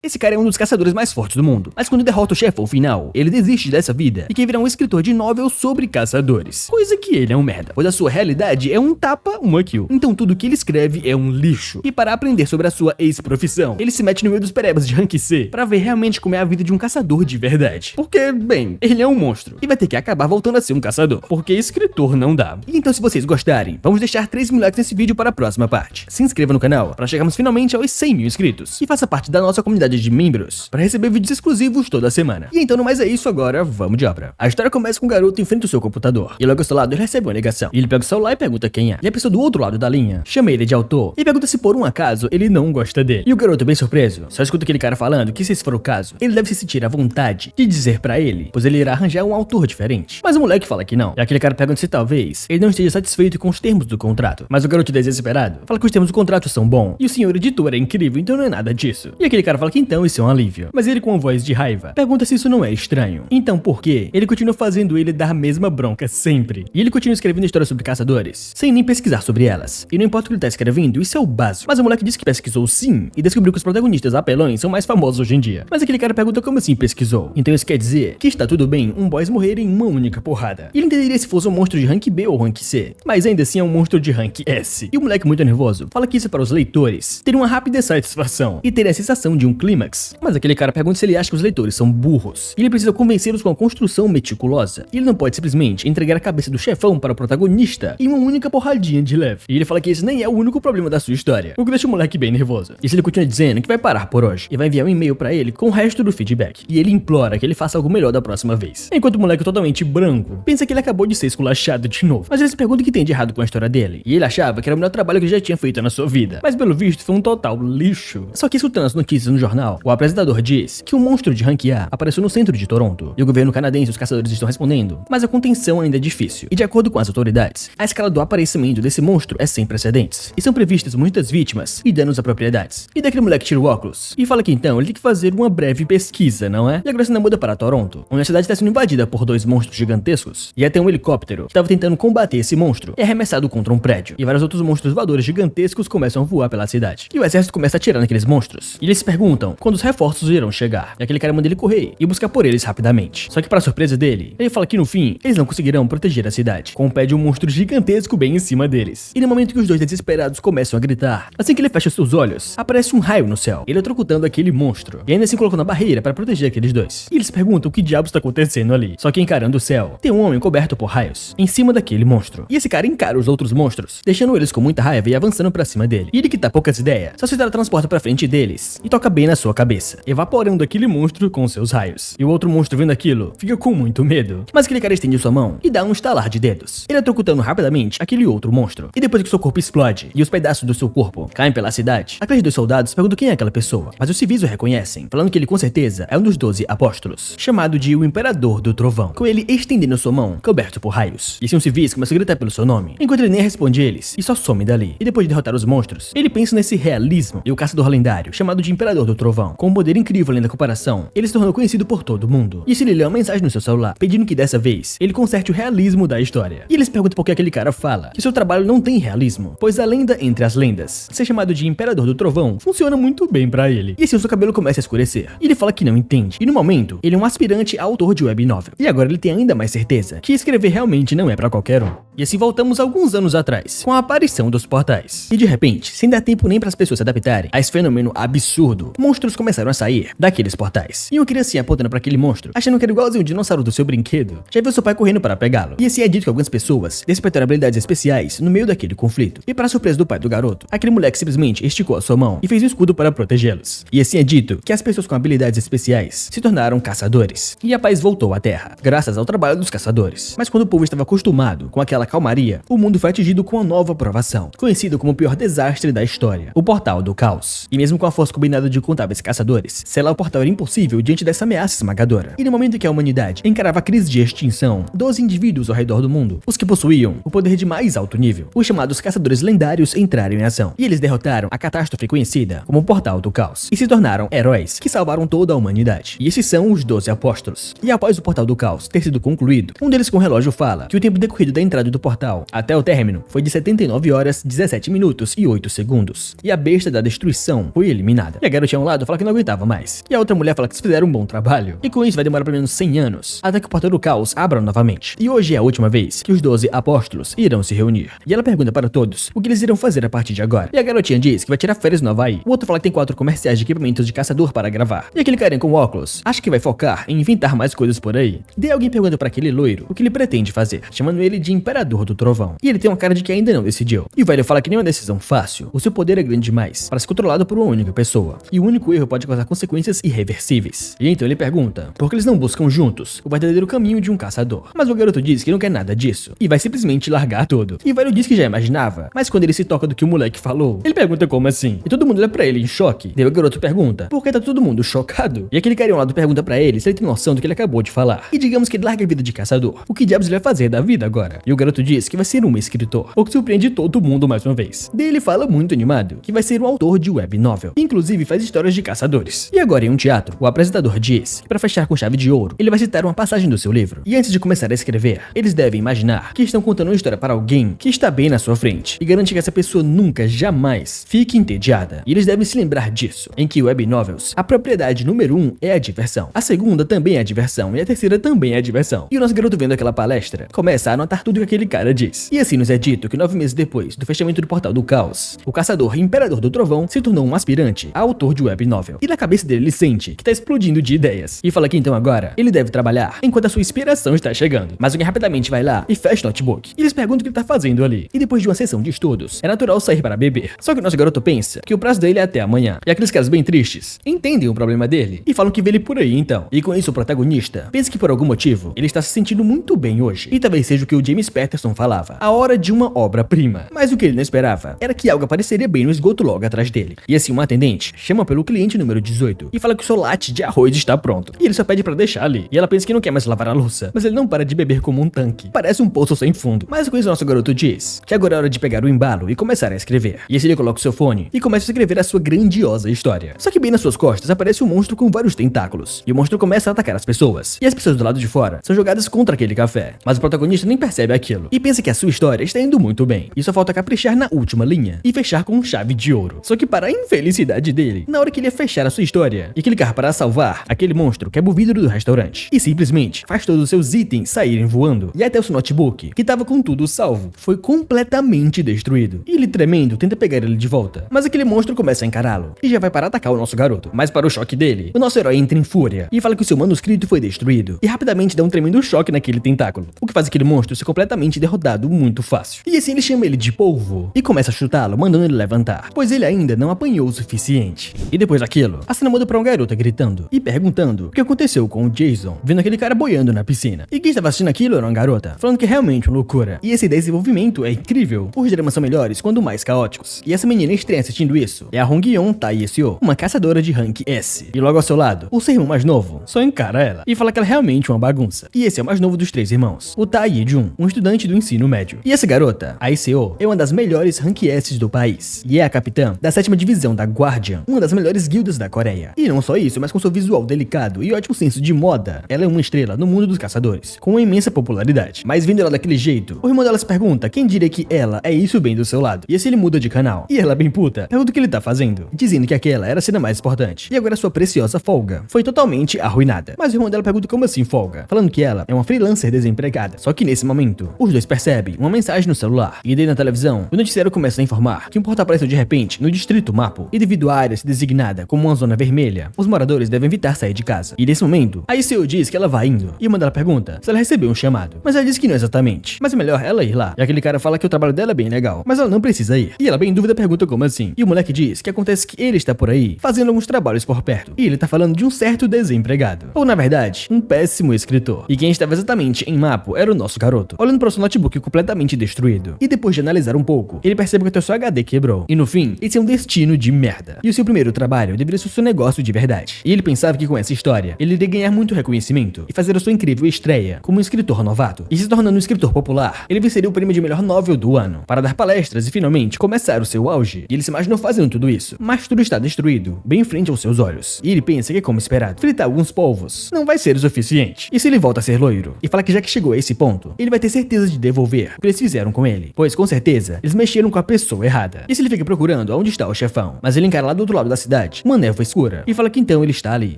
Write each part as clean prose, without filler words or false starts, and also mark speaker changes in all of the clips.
Speaker 1: Esse cara é um dos caçadores mais fortes do mundo, mas quando derrota o chefão final, ele desiste dessa vida e quer virar um escritor de novel sobre caçadores. Coisa que ele é um merda, pois a sua realidade é um tapa, uma kill. Então tudo que ele escreve é um lixo. E para aprender sobre a sua ex-profissão, ele se mete no meio dos perebas de rank C pra ver realmente como é a vida de um caçador de verdade. Porque, bem, ele é um monstro e vai ter que acabar voltando a ser um caçador, porque escritor não dá. E então se vocês gostarem, vamos deixar 3 mil likes nesse vídeo para a próxima parte. Se inscreva no canal para chegarmos finalmente aos 100 mil inscritos e faça parte da nossa comunidade de membros para receber vídeos exclusivos toda semana. E então, no mais é isso, agora vamos de obra. A história começa com um garoto em frente ao seu computador e logo ao seu lado ele recebe uma ligação. E ele pega o celular e pergunta quem é. E a pessoa do outro lado da linha chama ele de autor e pergunta se por um acaso ele não gosta dele. E o garoto, bem surpreso, só escuta aquele cara falando que se esse for o caso, ele deve se sentir à vontade de dizer pra ele, pois ele irá arranjar um autor diferente. Mas o moleque fala que não. E aquele cara pergunta se talvez ele não esteja satisfeito com os termos do contrato. Mas o garoto, desesperado, fala que os termos do contrato são bons e o senhor editor é incrível, então não é nada disso. E aquele cara fala que então isso é um alívio. Mas ele, com uma voz de raiva, pergunta se isso não é estranho. Então por quê? Ele continua fazendo ele dar a mesma bronca sempre. E ele continua escrevendo histórias sobre caçadores, sem nem pesquisar sobre elas. E não importa o que ele tá escrevendo, isso é o básico. Mas o moleque disse que pesquisou sim, e descobriu que os protagonistas apelões são mais famosos hoje em dia. Mas aquele cara pergunta como assim pesquisou. Então isso quer dizer que está tudo bem um boss morrer em uma única porrada. E ele entenderia se fosse um monstro de rank B ou rank C, mas ainda assim é um monstro de rank S. E o moleque, muito nervoso, fala que isso é para os leitores terem uma rápida satisfação e terem a sensação de um clímax. Mas aquele cara pergunta se ele acha que os leitores são burros. E ele precisa convencê-los com a construção meticulosa. E ele não pode simplesmente entregar a cabeça do chefão para o protagonista em uma única porradinha de leve. E ele fala que esse nem é o único problema da sua história, o que deixa o moleque bem nervoso. E ele continua dizendo que vai parar por hoje e vai enviar um e-mail pra ele com o resto do feedback. E ele implora que ele faça algo melhor da próxima vez. Enquanto o moleque, totalmente branco, pensa que ele acabou de ser esculachado de novo. Mas ele se pergunta o que tem de errado com a história dele. E ele achava que era o melhor trabalho que ele já tinha feito na sua vida. Mas pelo visto foi um total lixo. Só que escutando as notícias no jornal, o apresentador diz que um monstro de rank A apareceu no centro de Toronto. E o governo canadense e os caçadores estão respondendo, mas a contenção ainda é difícil. E de acordo com as autoridades, a escala do aparecimento desse monstro é sem precedentes. E são previstas muitas vítimas e danos a propriedades. E daquele moleque tira o óculos e fala que então ele tem que fazer uma breve pesquisa, não é? E agora se muda para Toronto, onde a cidade está sendo invadida por 2 monstros gigantescos. E até um helicóptero que estava tentando combater esse monstro é arremessado contra um prédio. E vários outros monstros voadores gigantescos começam a voar pela cidade. E o exército começa a atirar naqueles monstros. E eles se perguntam quando os reforços irão chegar. E aquele cara manda ele correr e buscar por eles rapidamente. Só que para surpresa dele, ele fala que no fim, eles não conseguirão proteger a cidade, com o pé de um monstro gigantesco bem em cima deles. E no momento que os dois desesperados começam a gritar, assim que ele fecha seus olhos, aparece um raio no céu, eletrocutando aquele monstro. E ainda assim colocando a barreira para proteger aqueles dois. E eles perguntam o que diabos está acontecendo ali. Só que encarando o céu, tem um homem coberto por raios, em cima daquele monstro. E esse cara encara os outros monstros, deixando eles com muita raiva e avançando pra cima dele. E ele, que tá poucas ideias, só se teletransporta pra frente deles e toca bem na sua cabeça, evaporando aquele monstro com seus raios. E o outro monstro, vendo aquilo, fica com muito medo. Mas aquele cara estende sua mão e dá um estalar de dedos, eletrocutando rapidamente aquele outro monstro. E depois que seu corpo explode e os pedaços do seu corpo caem pela cidade, aqueles 2 soldados perguntam quem é aquela pessoa, mas os civis o reconhecem, falando que ele com certeza é um dos 12 apóstolos, chamado de o Imperador do Trovão, com ele estendendo sua mão, coberto por raios. E assim os civis começam a gritar pelo seu nome, enquanto ele nem responde eles e só some dali. E depois de derrotar os monstros, ele pensa nesse realismo e o caçador lendário, chamado de Imperador do Trovão, com um poder incrível além da comparação, ele se tornou conhecido por todo mundo. E assim ele lê uma mensagem no seu celular, pedindo que dessa vez ele conserte o realismo da história. E eles perguntam por que aquele cara fala que seu trabalho não tem realismo, pois a lenda entre as lendas, ser chamado de Imperador do Trovão, funciona muito bem pra ele. E assim o seu cabelo começa a escurecer. E ele fala que não entende. E no momento, ele é um aspirante a autor de web novel. E agora ele tem ainda mais certeza que escrever realmente não é pra qualquer um. E assim voltamos alguns anos atrás, com a aparição dos portais. E de repente, sem dar tempo nem para as pessoas se adaptarem a esse fenômeno absurdo, monstros começaram a sair daqueles portais. E uma criancinha apontando para aquele monstro, achando que era igualzinho o dinossauro do seu brinquedo, já viu seu pai correndo para pegá-lo. E assim é dito que algumas pessoas despertaram habilidades especiais no meio daquele conflito. E para surpresa do pai do garoto, aquele moleque simplesmente esticou a sua mão e fez um escudo para protegê-los. E assim é dito que as pessoas com habilidades especiais se tornaram caçadores. E a paz voltou à Terra, graças ao trabalho dos caçadores. Mas quando o povo estava acostumado com aquela calmaria, o mundo foi atingido com uma nova provação, conhecido como o pior desastre da história, o Portal do Caos. E mesmo com a força combinada de incontáveis caçadores, selar o portal era impossível diante dessa ameaça esmagadora. E no momento em que a humanidade encarava a crise de extinção, 12 indivíduos ao redor do mundo, os que possuíam o poder de mais alto nível, os chamados caçadores lendários, entraram em ação. E eles derrotaram a catástrofe conhecida como o Portal do Caos e se tornaram heróis que salvaram toda a humanidade. E esses são os 12 apóstolos. E após o Portal do Caos ter sido concluído, um deles com o relógio fala que o tempo decorrido da entrada do portal até o término foi de 79 horas, 17 minutos e 8 segundos. E a besta da destruição foi eliminada. E a garotinha ao lado fala que não aguentava mais, e a outra mulher fala que eles fizeram um bom trabalho, e com isso vai demorar pelo menos 100 anos, até que o portal do caos abra novamente. E hoje é a última vez que os 12 apóstolos irão se reunir. E ela pergunta para todos o que eles irão fazer a partir de agora. E a garotinha diz que vai tirar férias no Havaí. O outro fala que tem 4 comerciais de equipamentos de caçador para gravar. E aquele carinha com óculos acha que vai focar em inventar mais coisas por aí. Daí alguém pergunta para aquele loiro o que ele pretende fazer, chamando ele de Imperador do Trovão. E ele tem uma cara de que ainda não decidiu. E o velho fala que nem é uma decisão fácil. O seu poder é grande demais para ser controlado por uma única pessoa. E o único erro pode causar consequências irreversíveis. E então ele pergunta por que eles não buscam juntos o verdadeiro caminho de um caçador. Mas o garoto diz que não quer nada disso e vai simplesmente largar tudo. E o velho diz que já imaginava, mas quando ele se toca do que o moleque falou, ele pergunta como assim. E todo mundo olha pra ele em choque. Daí o garoto pergunta por que tá todo mundo chocado. E aquele carinha ao lado pergunta pra ele se ele tem noção do que ele acabou de falar. E digamos que ele larga a vida de caçador. O que diabos ele vai fazer da vida agora? E o garoto diz que vai ser um escritor, o que surpreende todo mundo mais uma vez. Daí ele fala muito animado que vai ser um autor de web novel, inclusive faz histórias de caçadores. E agora em um teatro, o apresentador diz que para fechar com chave de ouro, ele vai citar uma passagem do seu livro. E antes de começar a escrever, eles devem imaginar que estão contando uma história para alguém que está bem na sua frente e garante que essa pessoa nunca, jamais fique entediada. E eles devem se lembrar disso, em que web novels, a propriedade número 1 é a diversão, a segunda também é a diversão e a terceira também é a diversão. E o nosso garoto vendo aquela palestra começa a anotar tudo que aquele cara diz. E assim nos é dito que 9 meses depois do fechamento do portal do caos, o caçador Imperador do Trovão se tornou um aspirante a autor de web novel. E na cabeça dele ele sente que tá explodindo de ideias. E fala que então agora ele deve trabalhar enquanto a sua inspiração está chegando. Mas alguém rapidamente vai lá e fecha o notebook. E eles perguntam o que ele tá fazendo ali. E depois de uma sessão de estudos, é natural sair para beber. Só que o nosso garoto pensa que o prazo dele é até amanhã. E aqueles caras bem tristes entendem o problema dele e falam que vê ele por aí então. E com isso o protagonista pensa que por algum motivo ele está se sentindo muito bem hoje. E talvez seja o que o James Patterson falava, a hora de uma obra-prima. Mas o que ele não esperava era que algo apareceria bem no esgoto logo atrás dele. E assim uma atendente chama pelo cliente número 18 e fala que o seu latte de arroz está pronto. E ele só pede pra deixar ali. E ela pensa que não quer mais lavar a louça, mas ele não para de beber como um tanque. Parece um poço sem fundo. Mas com isso nosso garoto diz que agora é hora de pegar o embalo e começar a escrever. E assim ele coloca o seu fone e começa a escrever a sua grandiosa história. Só que bem nas suas costas aparece um monstro com vários tentáculos. E o monstro começa a atacar as pessoas. E as pessoas do lado de fora são jogadas contra aquele café. Mas o protagonista nem percebe aquilo. E pensa que a sua história está indo muito bem. E só falta caprichar na última linha e fechar com chave de ouro. Só que para a infelicidade dele, na hora que ele ia fechar a sua história e clicar para salvar, aquele monstro quebra o vidro do restaurante e simplesmente faz todos os seus itens saírem voando. E até o seu notebook, que tava com tudo salvo, foi completamente destruído. E ele tremendo tenta pegar ele de volta, mas aquele monstro começa a encará-lo e já vai para atacar o nosso garoto. Mas para o choque dele, o nosso herói entra em fúria e fala que o seu manuscrito foi destruído e rapidamente dá um tremendo choque naquele tentáculo, o que faz aquele monstro ser completamente derrotado muito fácil. E assim ele chama ele de polvo e começa a chutá-lo, mandando ele levantar, pois ele ainda não apanhou o suficiente. E depois daquilo, a cena muda pra uma garota gritando e perguntando o que aconteceu com o Jason, vendo aquele cara boiando na piscina. E quem estava assistindo aquilo era uma garota, falando que é realmente uma loucura. E esse desenvolvimento é incrível. Os dramas são melhores quando mais caóticos. E essa menina estranha assistindo isso é a Hongyeon Tae-seo, uma caçadora de rank S. E logo ao seu lado, o seu irmão mais novo só encara ela e fala que ela é realmente uma bagunça. E esse é o mais novo dos 3 irmãos, o Tae-jun, um estudante do ensino médio. E essa garota, a Seo, é uma das melhores rank S do país. E é a capitã da 7ª divisão da Guardian, uma das melhores guildas da Coreia. E não só isso, mas com seu visual delicado e ótimo senso de moda, ela é uma estrela no mundo dos caçadores, com uma imensa popularidade. Mas vendo ela daquele jeito, o irmão dela se pergunta quem diria que ela é isso bem do seu lado. E assim ele muda de canal. E ela, bem puta, pergunta o que ele tá fazendo, dizendo que aquela era a cena mais importante. E agora sua preciosa folga foi totalmente arruinada. Mas o irmão dela pergunta como assim folga, falando que ela é uma freelancer desempregada. Só que nesse momento, os dois percebem uma mensagem no celular. E daí na televisão, o noticiário começa a informar que um portal apareceu de repente no distrito Mapo. E devido à área ser designada como uma zona vermelha, os moradores devem evitar sair de casa. E nesse momento, a Seo diz que ela vai indo. E uma dela pergunta se ela recebeu um chamado. Mas ela diz que não exatamente. Mas é melhor ela ir lá. E aquele cara fala que o trabalho dela é bem legal, mas ela não precisa ir. E ela bem em dúvida pergunta como assim. E o moleque diz que acontece que ele está por aí fazendo alguns trabalhos por perto. E ele tá falando de um certo desempregado. Ou na verdade, um péssimo escritor. E quem estava exatamente em Mapo era o nosso garoto, olhando para o seu notebook completamente destruído. E depois de analisar um pouco, ele percebe que até o seu HD quebrou. E no fim, esse é um destino de merda. E o seu primeiro trabalho deveria ser o seu negócio de verdade. E ele pensava que com essa história, ele iria ganhar muito reconhecimento e fazer a sua incrível estreia como um escritor novato. E se tornando um escritor popular, ele venceria o prêmio de melhor novel do ano, para dar palestras e finalmente começar o seu auge. E ele se imaginou fazendo tudo isso, mas tudo está destruído, bem em frente aos seus olhos. E ele pensa que, como esperado, fritar alguns polvos não vai ser o suficiente. E se ele volta a ser loiro e fala que já que chegou a esse ponto, ele vai ter certeza de devolver o que eles fizeram com ele, pois com certeza eles mexeram com a pessoa errada. E se ele fica procurando onde está o chefão, mas ele encara lá do outro lado da cidade cidade, uma névoa escura, e fala que então ele está ali.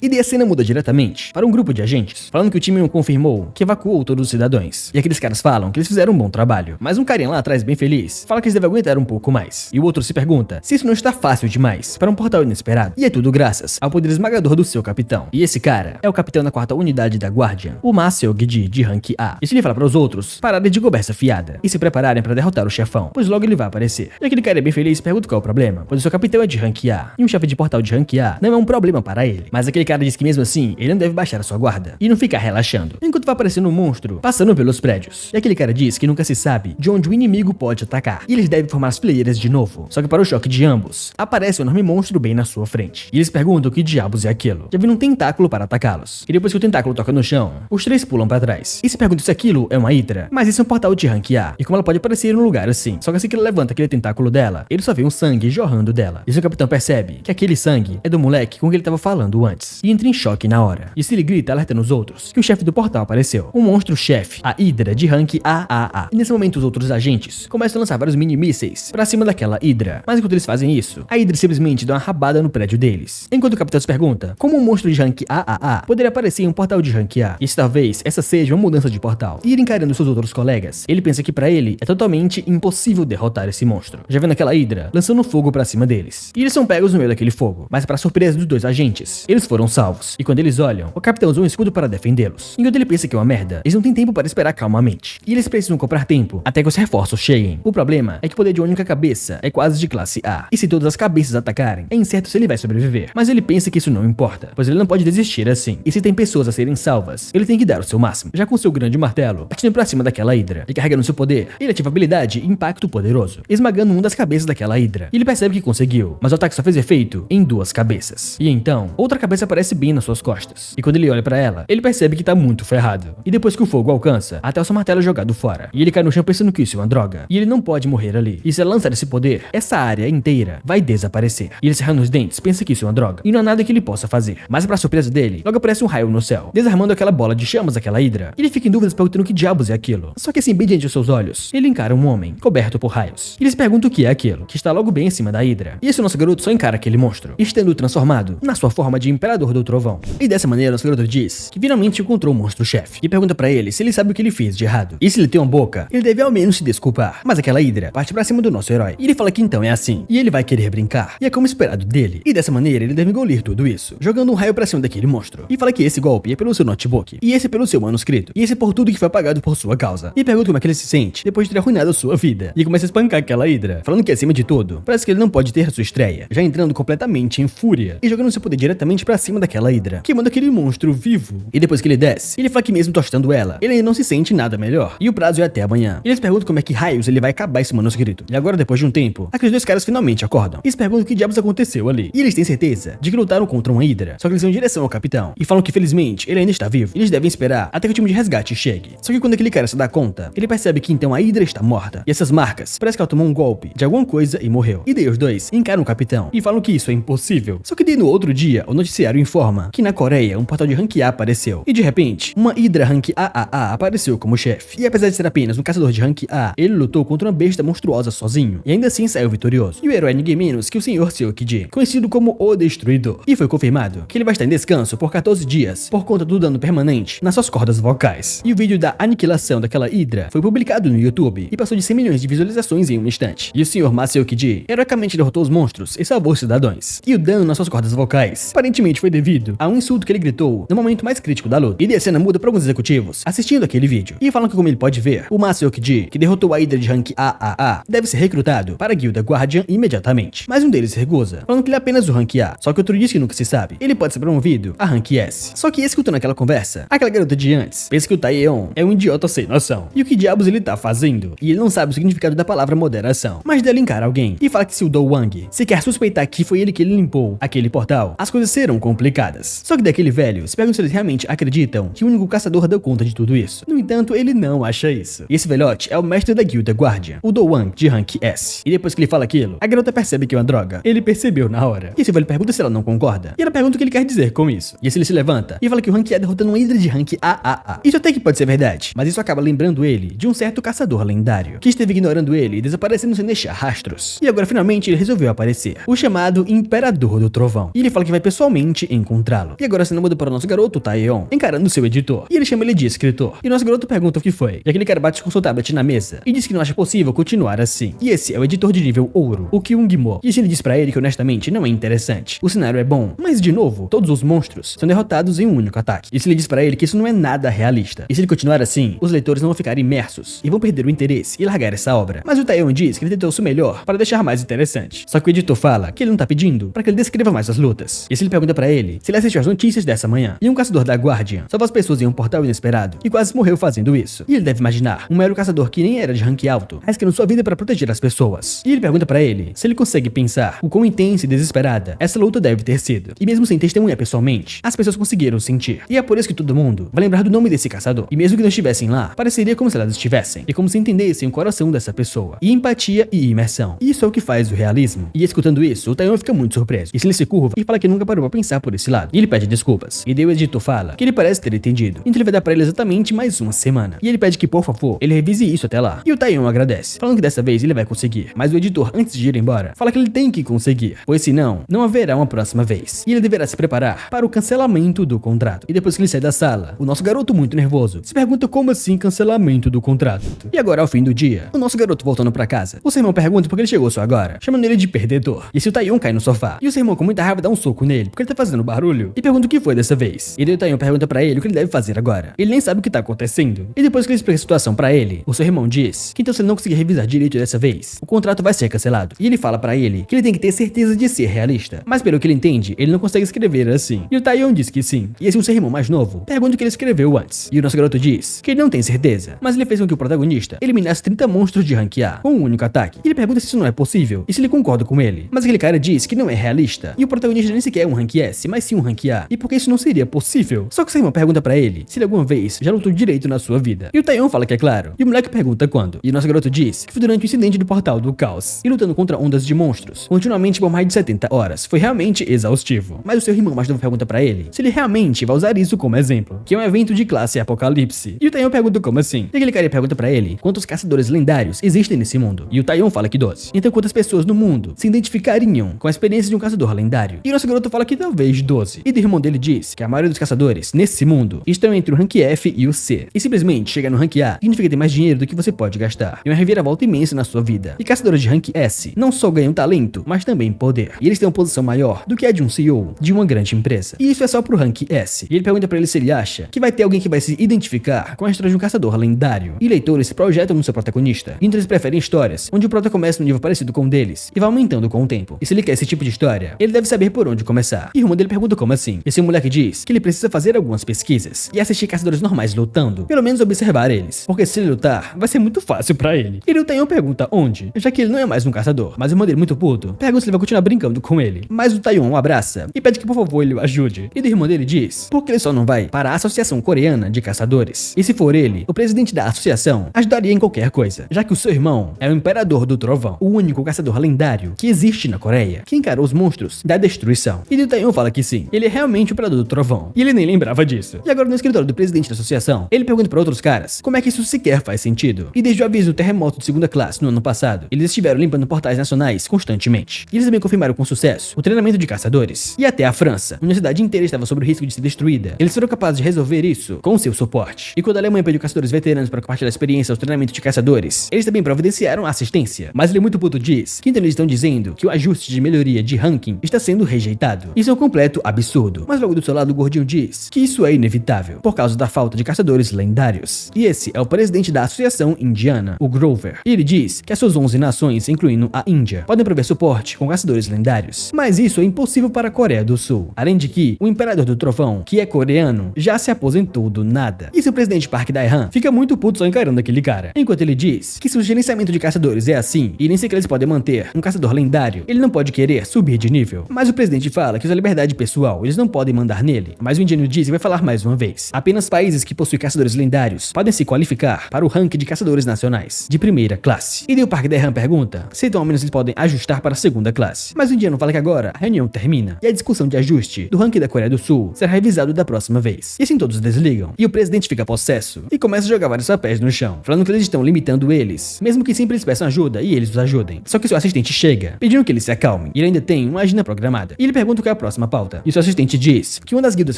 Speaker 1: E daí a cena muda diretamente para um grupo de agentes, falando que o time confirmou que evacuou todos os cidadãos. E aqueles caras falam que eles fizeram um bom trabalho, mas um carinha lá atrás bem feliz fala que eles devem aguentar um pouco mais. E o outro se pergunta se isso não está fácil demais para um portal inesperado. E é tudo graças ao poder esmagador do seu capitão. E esse cara é o capitão da 4ª unidade da Guardian, o Ma Seok-ji de rank A. E se ele fala para os outros pararem de conversa fiada e se prepararem para derrotar o chefão, pois logo ele vai aparecer. E aquele cara é bem feliz e pergunta qual é o problema, pois o seu capitão é de rank A e um chefe de portal de rank A não é um problema para ele. Mas aquele cara diz que mesmo assim ele não deve baixar a sua guarda e não ficar relaxando enquanto vai aparecendo um monstro passando pelos prédios. E aquele cara diz que nunca se sabe de onde o inimigo pode atacar e eles devem formar as fileiras de novo. Só que para o choque de ambos, aparece um enorme monstro bem na sua frente. E eles perguntam o que diabos é aquilo. Já viram um tentáculo para atacá-los. E depois que o tentáculo toca no chão, os três pulam para trás. E se perguntam se aquilo é uma hidra. Mas isso é um portal de rank A. E como ela pode aparecer em um lugar assim. Só que assim que ele levanta aquele tentáculo dela, ele só vê um sangue jorrando dela. E seu capitão percebe que aquele sangue é do moleque com quem ele estava falando antes. E entra em choque na hora. E se ele grita alertando os outros que o chefe do portal apareceu. Um monstro-chefe, a hidra de rank AAA. E nesse momento os outros agentes começam a lançar vários mini-mísseis pra cima daquela hidra. Mas enquanto eles fazem isso, a hidra simplesmente dá uma rabada no prédio deles. Enquanto o capitão se pergunta como um monstro de rank AAA poderia aparecer em um portal de rank A. E se talvez essa seja uma mudança de portal. E ir encarando seus outros colegas, ele pensa que pra ele é totalmente impossível derrotar esse monstro. Já vendo aquela hidra lançando fogo pra cima deles. E eles são pegos no meio daquele fogo. Mas pra surpresa dos dois agentes, eles foram salvos. E quando eles olham, o capitão usou um escudo para defendê-los. Enquanto ele pensa que é uma merda, eles não têm tempo para esperar calmamente. E eles precisam comprar tempo até que os reforços cheguem. O problema é que o poder de uma única cabeça é quase de classe A. E se todas as cabeças atacarem, é incerto se ele vai sobreviver. Mas ele pensa que isso não importa, pois ele não pode desistir assim. E se tem pessoas a serem salvas, ele tem que dar o seu máximo. Já com seu grande martelo, partindo pra cima daquela hidra e carregando seu poder, ele ativa a habilidade Impacto Poderoso, esmagando uma das cabeças daquela hidra. E ele percebe que conseguiu, mas o ataque só fez efeito em duas cabeças. E então, outra cabeça aparece bem nas suas costas. E quando ele olha pra ela, ele percebe que tá muito ferrado. E depois que o fogo alcança, até o seu martelo é jogado fora. E ele cai no chão pensando que isso é uma droga. E ele não pode morrer ali. E se ela lançar esse poder, essa área inteira vai desaparecer. E ele cerrando os dentes, pensa que isso é uma droga. E não há nada que ele possa fazer. Mas pra surpresa dele, logo aparece um raio no céu, desarmando aquela bola de chamas daquela hidra. E ele fica em dúvidas perguntando que diabos é aquilo. Só que assim, bem diante dos seus olhos, ele encara um homem coberto por raios. E eles perguntam o que é aquilo, que está logo bem em cima da hidra. E esse nosso garoto só encara aquele monstro, estando transformado na sua forma de Imperador do Trovão. E dessa maneira, nosso garoto diz que finalmente encontrou o monstro-chefe. E pergunta pra ele se ele sabe o que ele fez de errado. E se ele tem uma boca, ele deve ao menos se desculpar. Mas aquela hidra parte pra cima do nosso herói. E ele fala que então é assim. E ele vai querer brincar. E é como esperado dele. E dessa maneira, ele deve engolir tudo isso, jogando um raio pra cima daquele monstro. E fala que esse golpe é pelo seu notebook. E esse pelo seu manuscrito. E esse por tudo que foi apagado por sua causa. E pergunta como é que ele se sente depois de ter arruinado a sua vida. E começa a espancar aquela hidra, falando que acima de tudo, parece que ele não pode ter sua estreia, já entrando completamente em fúria e jogando seu poder diretamente pra cima daquela hidra, queimando aquele monstro vivo. E depois que ele desce, ele fala que mesmo tostando ela, ele ainda não se sente nada melhor. E o prazo é até amanhã. E eles perguntam como é que raios ele vai acabar esse manuscrito. E agora, depois de um tempo, aqueles dois caras finalmente acordam. E eles perguntam o que diabos aconteceu ali. E eles têm certeza de que lutaram contra uma hidra, só que eles vão em direção ao capitão. E falam que felizmente ele ainda está vivo. E eles devem esperar até que o time de resgate chegue. Só que quando aquele cara se dá conta, ele percebe que então a hidra está morta. E essas marcas, parece que ela tomou um golpe de alguma coisa e morreu. E daí os dois encaram o capitão e falam que isso é impossível. Só que daí no outro dia, o noticiário informa que na Coreia um portal de rank A apareceu. E de repente, uma hidra rank AAA apareceu como chefe. E apesar de ser apenas um caçador de rank A, ele lutou contra uma besta monstruosa sozinho. E ainda assim saiu vitorioso. E o herói é ninguém menos que o Sr. Seok-ji, conhecido como o Destruidor. E foi confirmado que ele vai estar em descanso por 14 dias, por conta do dano permanente nas suas cordas vocais. E o vídeo da aniquilação daquela hidra foi publicado no YouTube e passou de 100 milhões de visualizações em um instante. E o Sr. Ma Seok-ji heroicamente derrotou os monstros e salvou os cidadãos. E o dano nas suas cordas vocais aparentemente foi devido a um insulto que ele gritou no momento mais crítico da luta. E daí a cena muda para alguns executivos assistindo aquele vídeo e falam que, como ele pode ver, o Ma Seok-ji, que derrotou a hidra de rank AAA, deve ser recrutado para a guilda Guardian imediatamente. Mas um deles se recusa, falando que ele é apenas o rank A. Só que outro diz que nunca se sabe. Ele pode ser promovido a rank S. Só que escutando aquela conversa, aquela garota de antes pensa que o Taeyeon é um idiota sem noção. E o que diabos ele tá fazendo? E ele não sabe o significado da palavra moderação. Mas dele encara alguém e fala que se o Do Wang sequer suspeitar que foi ele que ele limpou aquele portal, as coisas serão complicadas. Só que daquele velho se pergunta se eles realmente acreditam que o único caçador deu conta de tudo isso. No entanto, ele não acha isso. E esse velhote é o mestre da guilda Guardian, o Do Wang de rank S. E depois que ele fala aquilo, a garota percebe que é uma droga. Ele percebeu na hora. E esse velho pergunta se ela não concorda. E ela pergunta o que ele quer dizer com isso. E esse ele se levanta e fala que o rank A derrotando uma hidra de rank AAA. Isso até que pode ser verdade, mas isso acaba lembrando ele de um certo caçador lendário, que esteve ignorando ele e desaparecendo sem deixar rastros. E agora finalmente ele resolveu aparecer. O chamado Imperador do Trovão. E ele fala que vai pessoalmente encontrá-lo. E agora a cena muda para o nosso garoto Taeyeon encarando seu editor. E ele chama ele de escritor. E nosso garoto pergunta o que foi. E aquele cara bate com seu tablet na mesa e diz que não acha possível continuar assim. E esse é o editor de nível ouro, o Kyung-mo. E ele diz pra ele que honestamente não é interessante. O cenário é bom, mas de novo, todos os monstros são derrotados em um único ataque. E ele diz pra ele que isso não é nada realista. E se ele continuar assim, os leitores não vão ficar imersos e vão perder o interesse e largar essa obra. Mas o Taeyeon diz que ele tentou o seu melhor para deixar mais interessante. Só que o editor fala que ele não tá pedindo para que ele descreva mais as lutas. E ele pergunta pra ele se ele assistiu às notícias dessa manhã. E um caçador da Guardian salva as pessoas em um portal inesperado e quase morreu fazendo isso. E ele deve imaginar um mero caçador que nem era de rank alto, arriscando sua vida para proteger as pessoas. E ele pergunta pra ele se ele consegue pensar o quão intensa e desesperada essa luta deve ter sido. E mesmo sem testemunhar pessoalmente, as pessoas conseguiram sentir. E é por isso que todo mundo vai lembrar do nome desse caçador. E mesmo que não estivessem lá, pareceria como se elas estivessem. E como se entendessem o coração dessa pessoa. E empatia e imersão. E isso é o que faz o realismo. E escutando isso, o Taeyeon fica muito surpreso. E ele se curva e fala que nunca parou pra pensar por esse lado. E ele pede desculpas. E daí o editor fala que ele parece ter entendido. Então ele vai dar pra ele exatamente mais uma semana. E ele pede que, por favor, ele revise isso até lá. E o Taeyeon agradece, falando que dessa vez ele vai conseguir. Mas o editor, antes de ir embora, fala que ele tem que conseguir, pois senão, não haverá uma próxima vez. E ele deverá se preparar para o cancelamento do contrato. E depois que ele sai da sala, o nosso garoto, muito nervoso, se pergunta como assim cancelamento do contrato. E agora, ao fim do dia, o nosso garoto voltando pra casa, o seu irmão pergunta por que ele chegou só agora, chamando ele de perdedor. E se o Taeyeon cai no sofá, e o seu irmão com muita raiva dá um soco nele, porque ele tá fazendo barulho, e pergunta o que foi dessa vez. E daí o Taeyeon pergunta pra ele o que ele deve fazer agora. Ele nem sabe o que tá acontecendo. E depois que ele explica a situação pra ele, o seu irmão diz que então se ele não conseguir revisar direito dessa vez, o contrato vai ser cancelado. E ele fala pra ele que ele tem que ter certeza de ser realista. Mas pelo que ele entende, ele não consegue escrever assim. E o Taeyeon diz que sim. E assim o seu irmão mais novo pergunta o que ele escreveu antes. E o nosso garoto diz que ele não tem certeza, mas ele fez com que o protagonista eliminasse 30 monstros de rank A com um único ataque. E ele pergunta se isso não é possível e se ele concorda com ele. Mas aquele cara diz que não é realista. E o protagonista nem sequer é um rank S, mas sim um rank A. E porque isso não seria possível. Só que o seu irmão pergunta pra ele se ele alguma vez já lutou direito na sua vida. E o Taeyeon fala que é claro. E o moleque pergunta quando. E o nosso garoto diz que foi durante o incidente do portal do caos. E lutando contra ondas de monstros, continuamente por mais de 70 horas. Foi realmente exaustivo. Mas o seu irmão mais novo pergunta pra ele se ele realmente vai usar isso como exemplo, que é um evento de classe apocalipse. E o Taeyeon pergunta como assim. E aquele cara pergunta pra ele quantos caçadores lendários existem nesse mundo. E o Taeyeon fala que 12. Então quantas pessoas no mundo se identificariam com a experiência de um caçador lendário? E o nosso garoto fala que talvez 12. E o irmão dele diz que a maioria dos caçadores nesse mundo estão entre o rank F e o C. E simplesmente chegar no rank A significa ter mais dinheiro do que você pode gastar. E uma reviravolta imensa na sua vida. E caçadores de rank S não só ganham talento, mas também poder. E eles têm uma posição maior do que a de um CEO de uma grande empresa. E isso é só pro rank S. E ele pergunta pra ele se ele acha que vai ter alguém que vai se identificar com a história de um caçador lendário. E leitores se projetam no seu protagonista. E então eles preferem histórias onde o prota começa no nível parecido com o deles e vai aumentando com o tempo. E se ele quer esse tipo de história, ele deve saber por onde começar. E o irmão dele pergunta como assim. E esse moleque diz que ele precisa fazer algumas pesquisas e assistir caçadores normais lutando, pelo menos observar eles, porque se ele lutar, vai ser muito fácil pra ele. E o Taeyeon pergunta onde, já que ele não é mais um caçador, mas o irmão dele muito puto pergunta se ele vai continuar brincando com ele. Mas o Taeyeon o abraça e pede que por favor ele o ajude. E o irmão dele diz porque ele só não vai para a Associação Coreana de Caçadores. E se for ele, o presidente da associação ajudaria em qualquer coisa, já que o seu irmão é o Imperador do Trovão, o único caçador lendário que existe na Coreia, que encarou os monstros da destruição. E o Taeyeon fala que sim, ele é realmente o Imperador do Trovão. E ele nem lembrava disso. E agora no escritório do presidente da associação, ele pergunta para outros caras como é que isso sequer faz sentido. E desde o aviso do terremoto de segunda classe no ano passado, eles estiveram limpando portais nacionais constantemente. E eles também confirmaram com sucesso o treinamento de caçadores. E até a França, onde a cidade inteira estava sob o risco de ser destruída, eles foram capazes de resolver isso com seu suporte. E quando a Alemanha pediu caçadores veteranos para compartilhar a experiência ao treinamento de caçadores, eles também providenciaram assistência. Mas ele muito puto diz que então eles estão dizendo que o ajuste de melhoria de ranking está sendo rejeitado. Isso é um completo absurdo. Mas logo do seu lado o gordinho diz que isso é inevitável, por causa da falta de caçadores lendários. E esse é o presidente da Associação Indiana, o Grover. E ele diz que as suas 11 nações, incluindo a Índia, podem prover suporte com caçadores lendários. Mas isso é impossível para a Coreia do Sul. Além de que o Imperador do Trovão, que é coreano, já se aposentou do nada. E seu presidente Park Dae-han fica muito puto só encarando aquele cara. Enquanto ele diz que se o gerenciamento de caçadores é assim, e nem sequer eles podem manter um caçador lendário, ele não pode querer subir de nível. Mas o presidente fala que usa liberdade pessoal, eles não podem mandar nele. Mas o indiano diz e vai falar mais uma vez. Apenas países que possuem caçadores lendários podem se qualificar para o ranking de caçadores nacionais, de primeira classe. E daí o Park Dae-han pergunta se então ao menos eles podem ajustar para a segunda classe. Mas o indiano fala que agora a reunião termina, e a discussão de ajuste do ranking da Coreia do Sul será revisado da próxima vez. E assim todos desligam, e o presidente fica possesso, e começa a jogar vários papéis no chão, falando que eles estão limitando eles, mesmo que sempre eles peçam ajuda e eles os ajudem. Só que seu assistente chega, pedindo que ele se acalme, e ele ainda ele tem uma agenda programada. E ele pergunta qual é a próxima pauta. E seu assistente diz que uma das guildas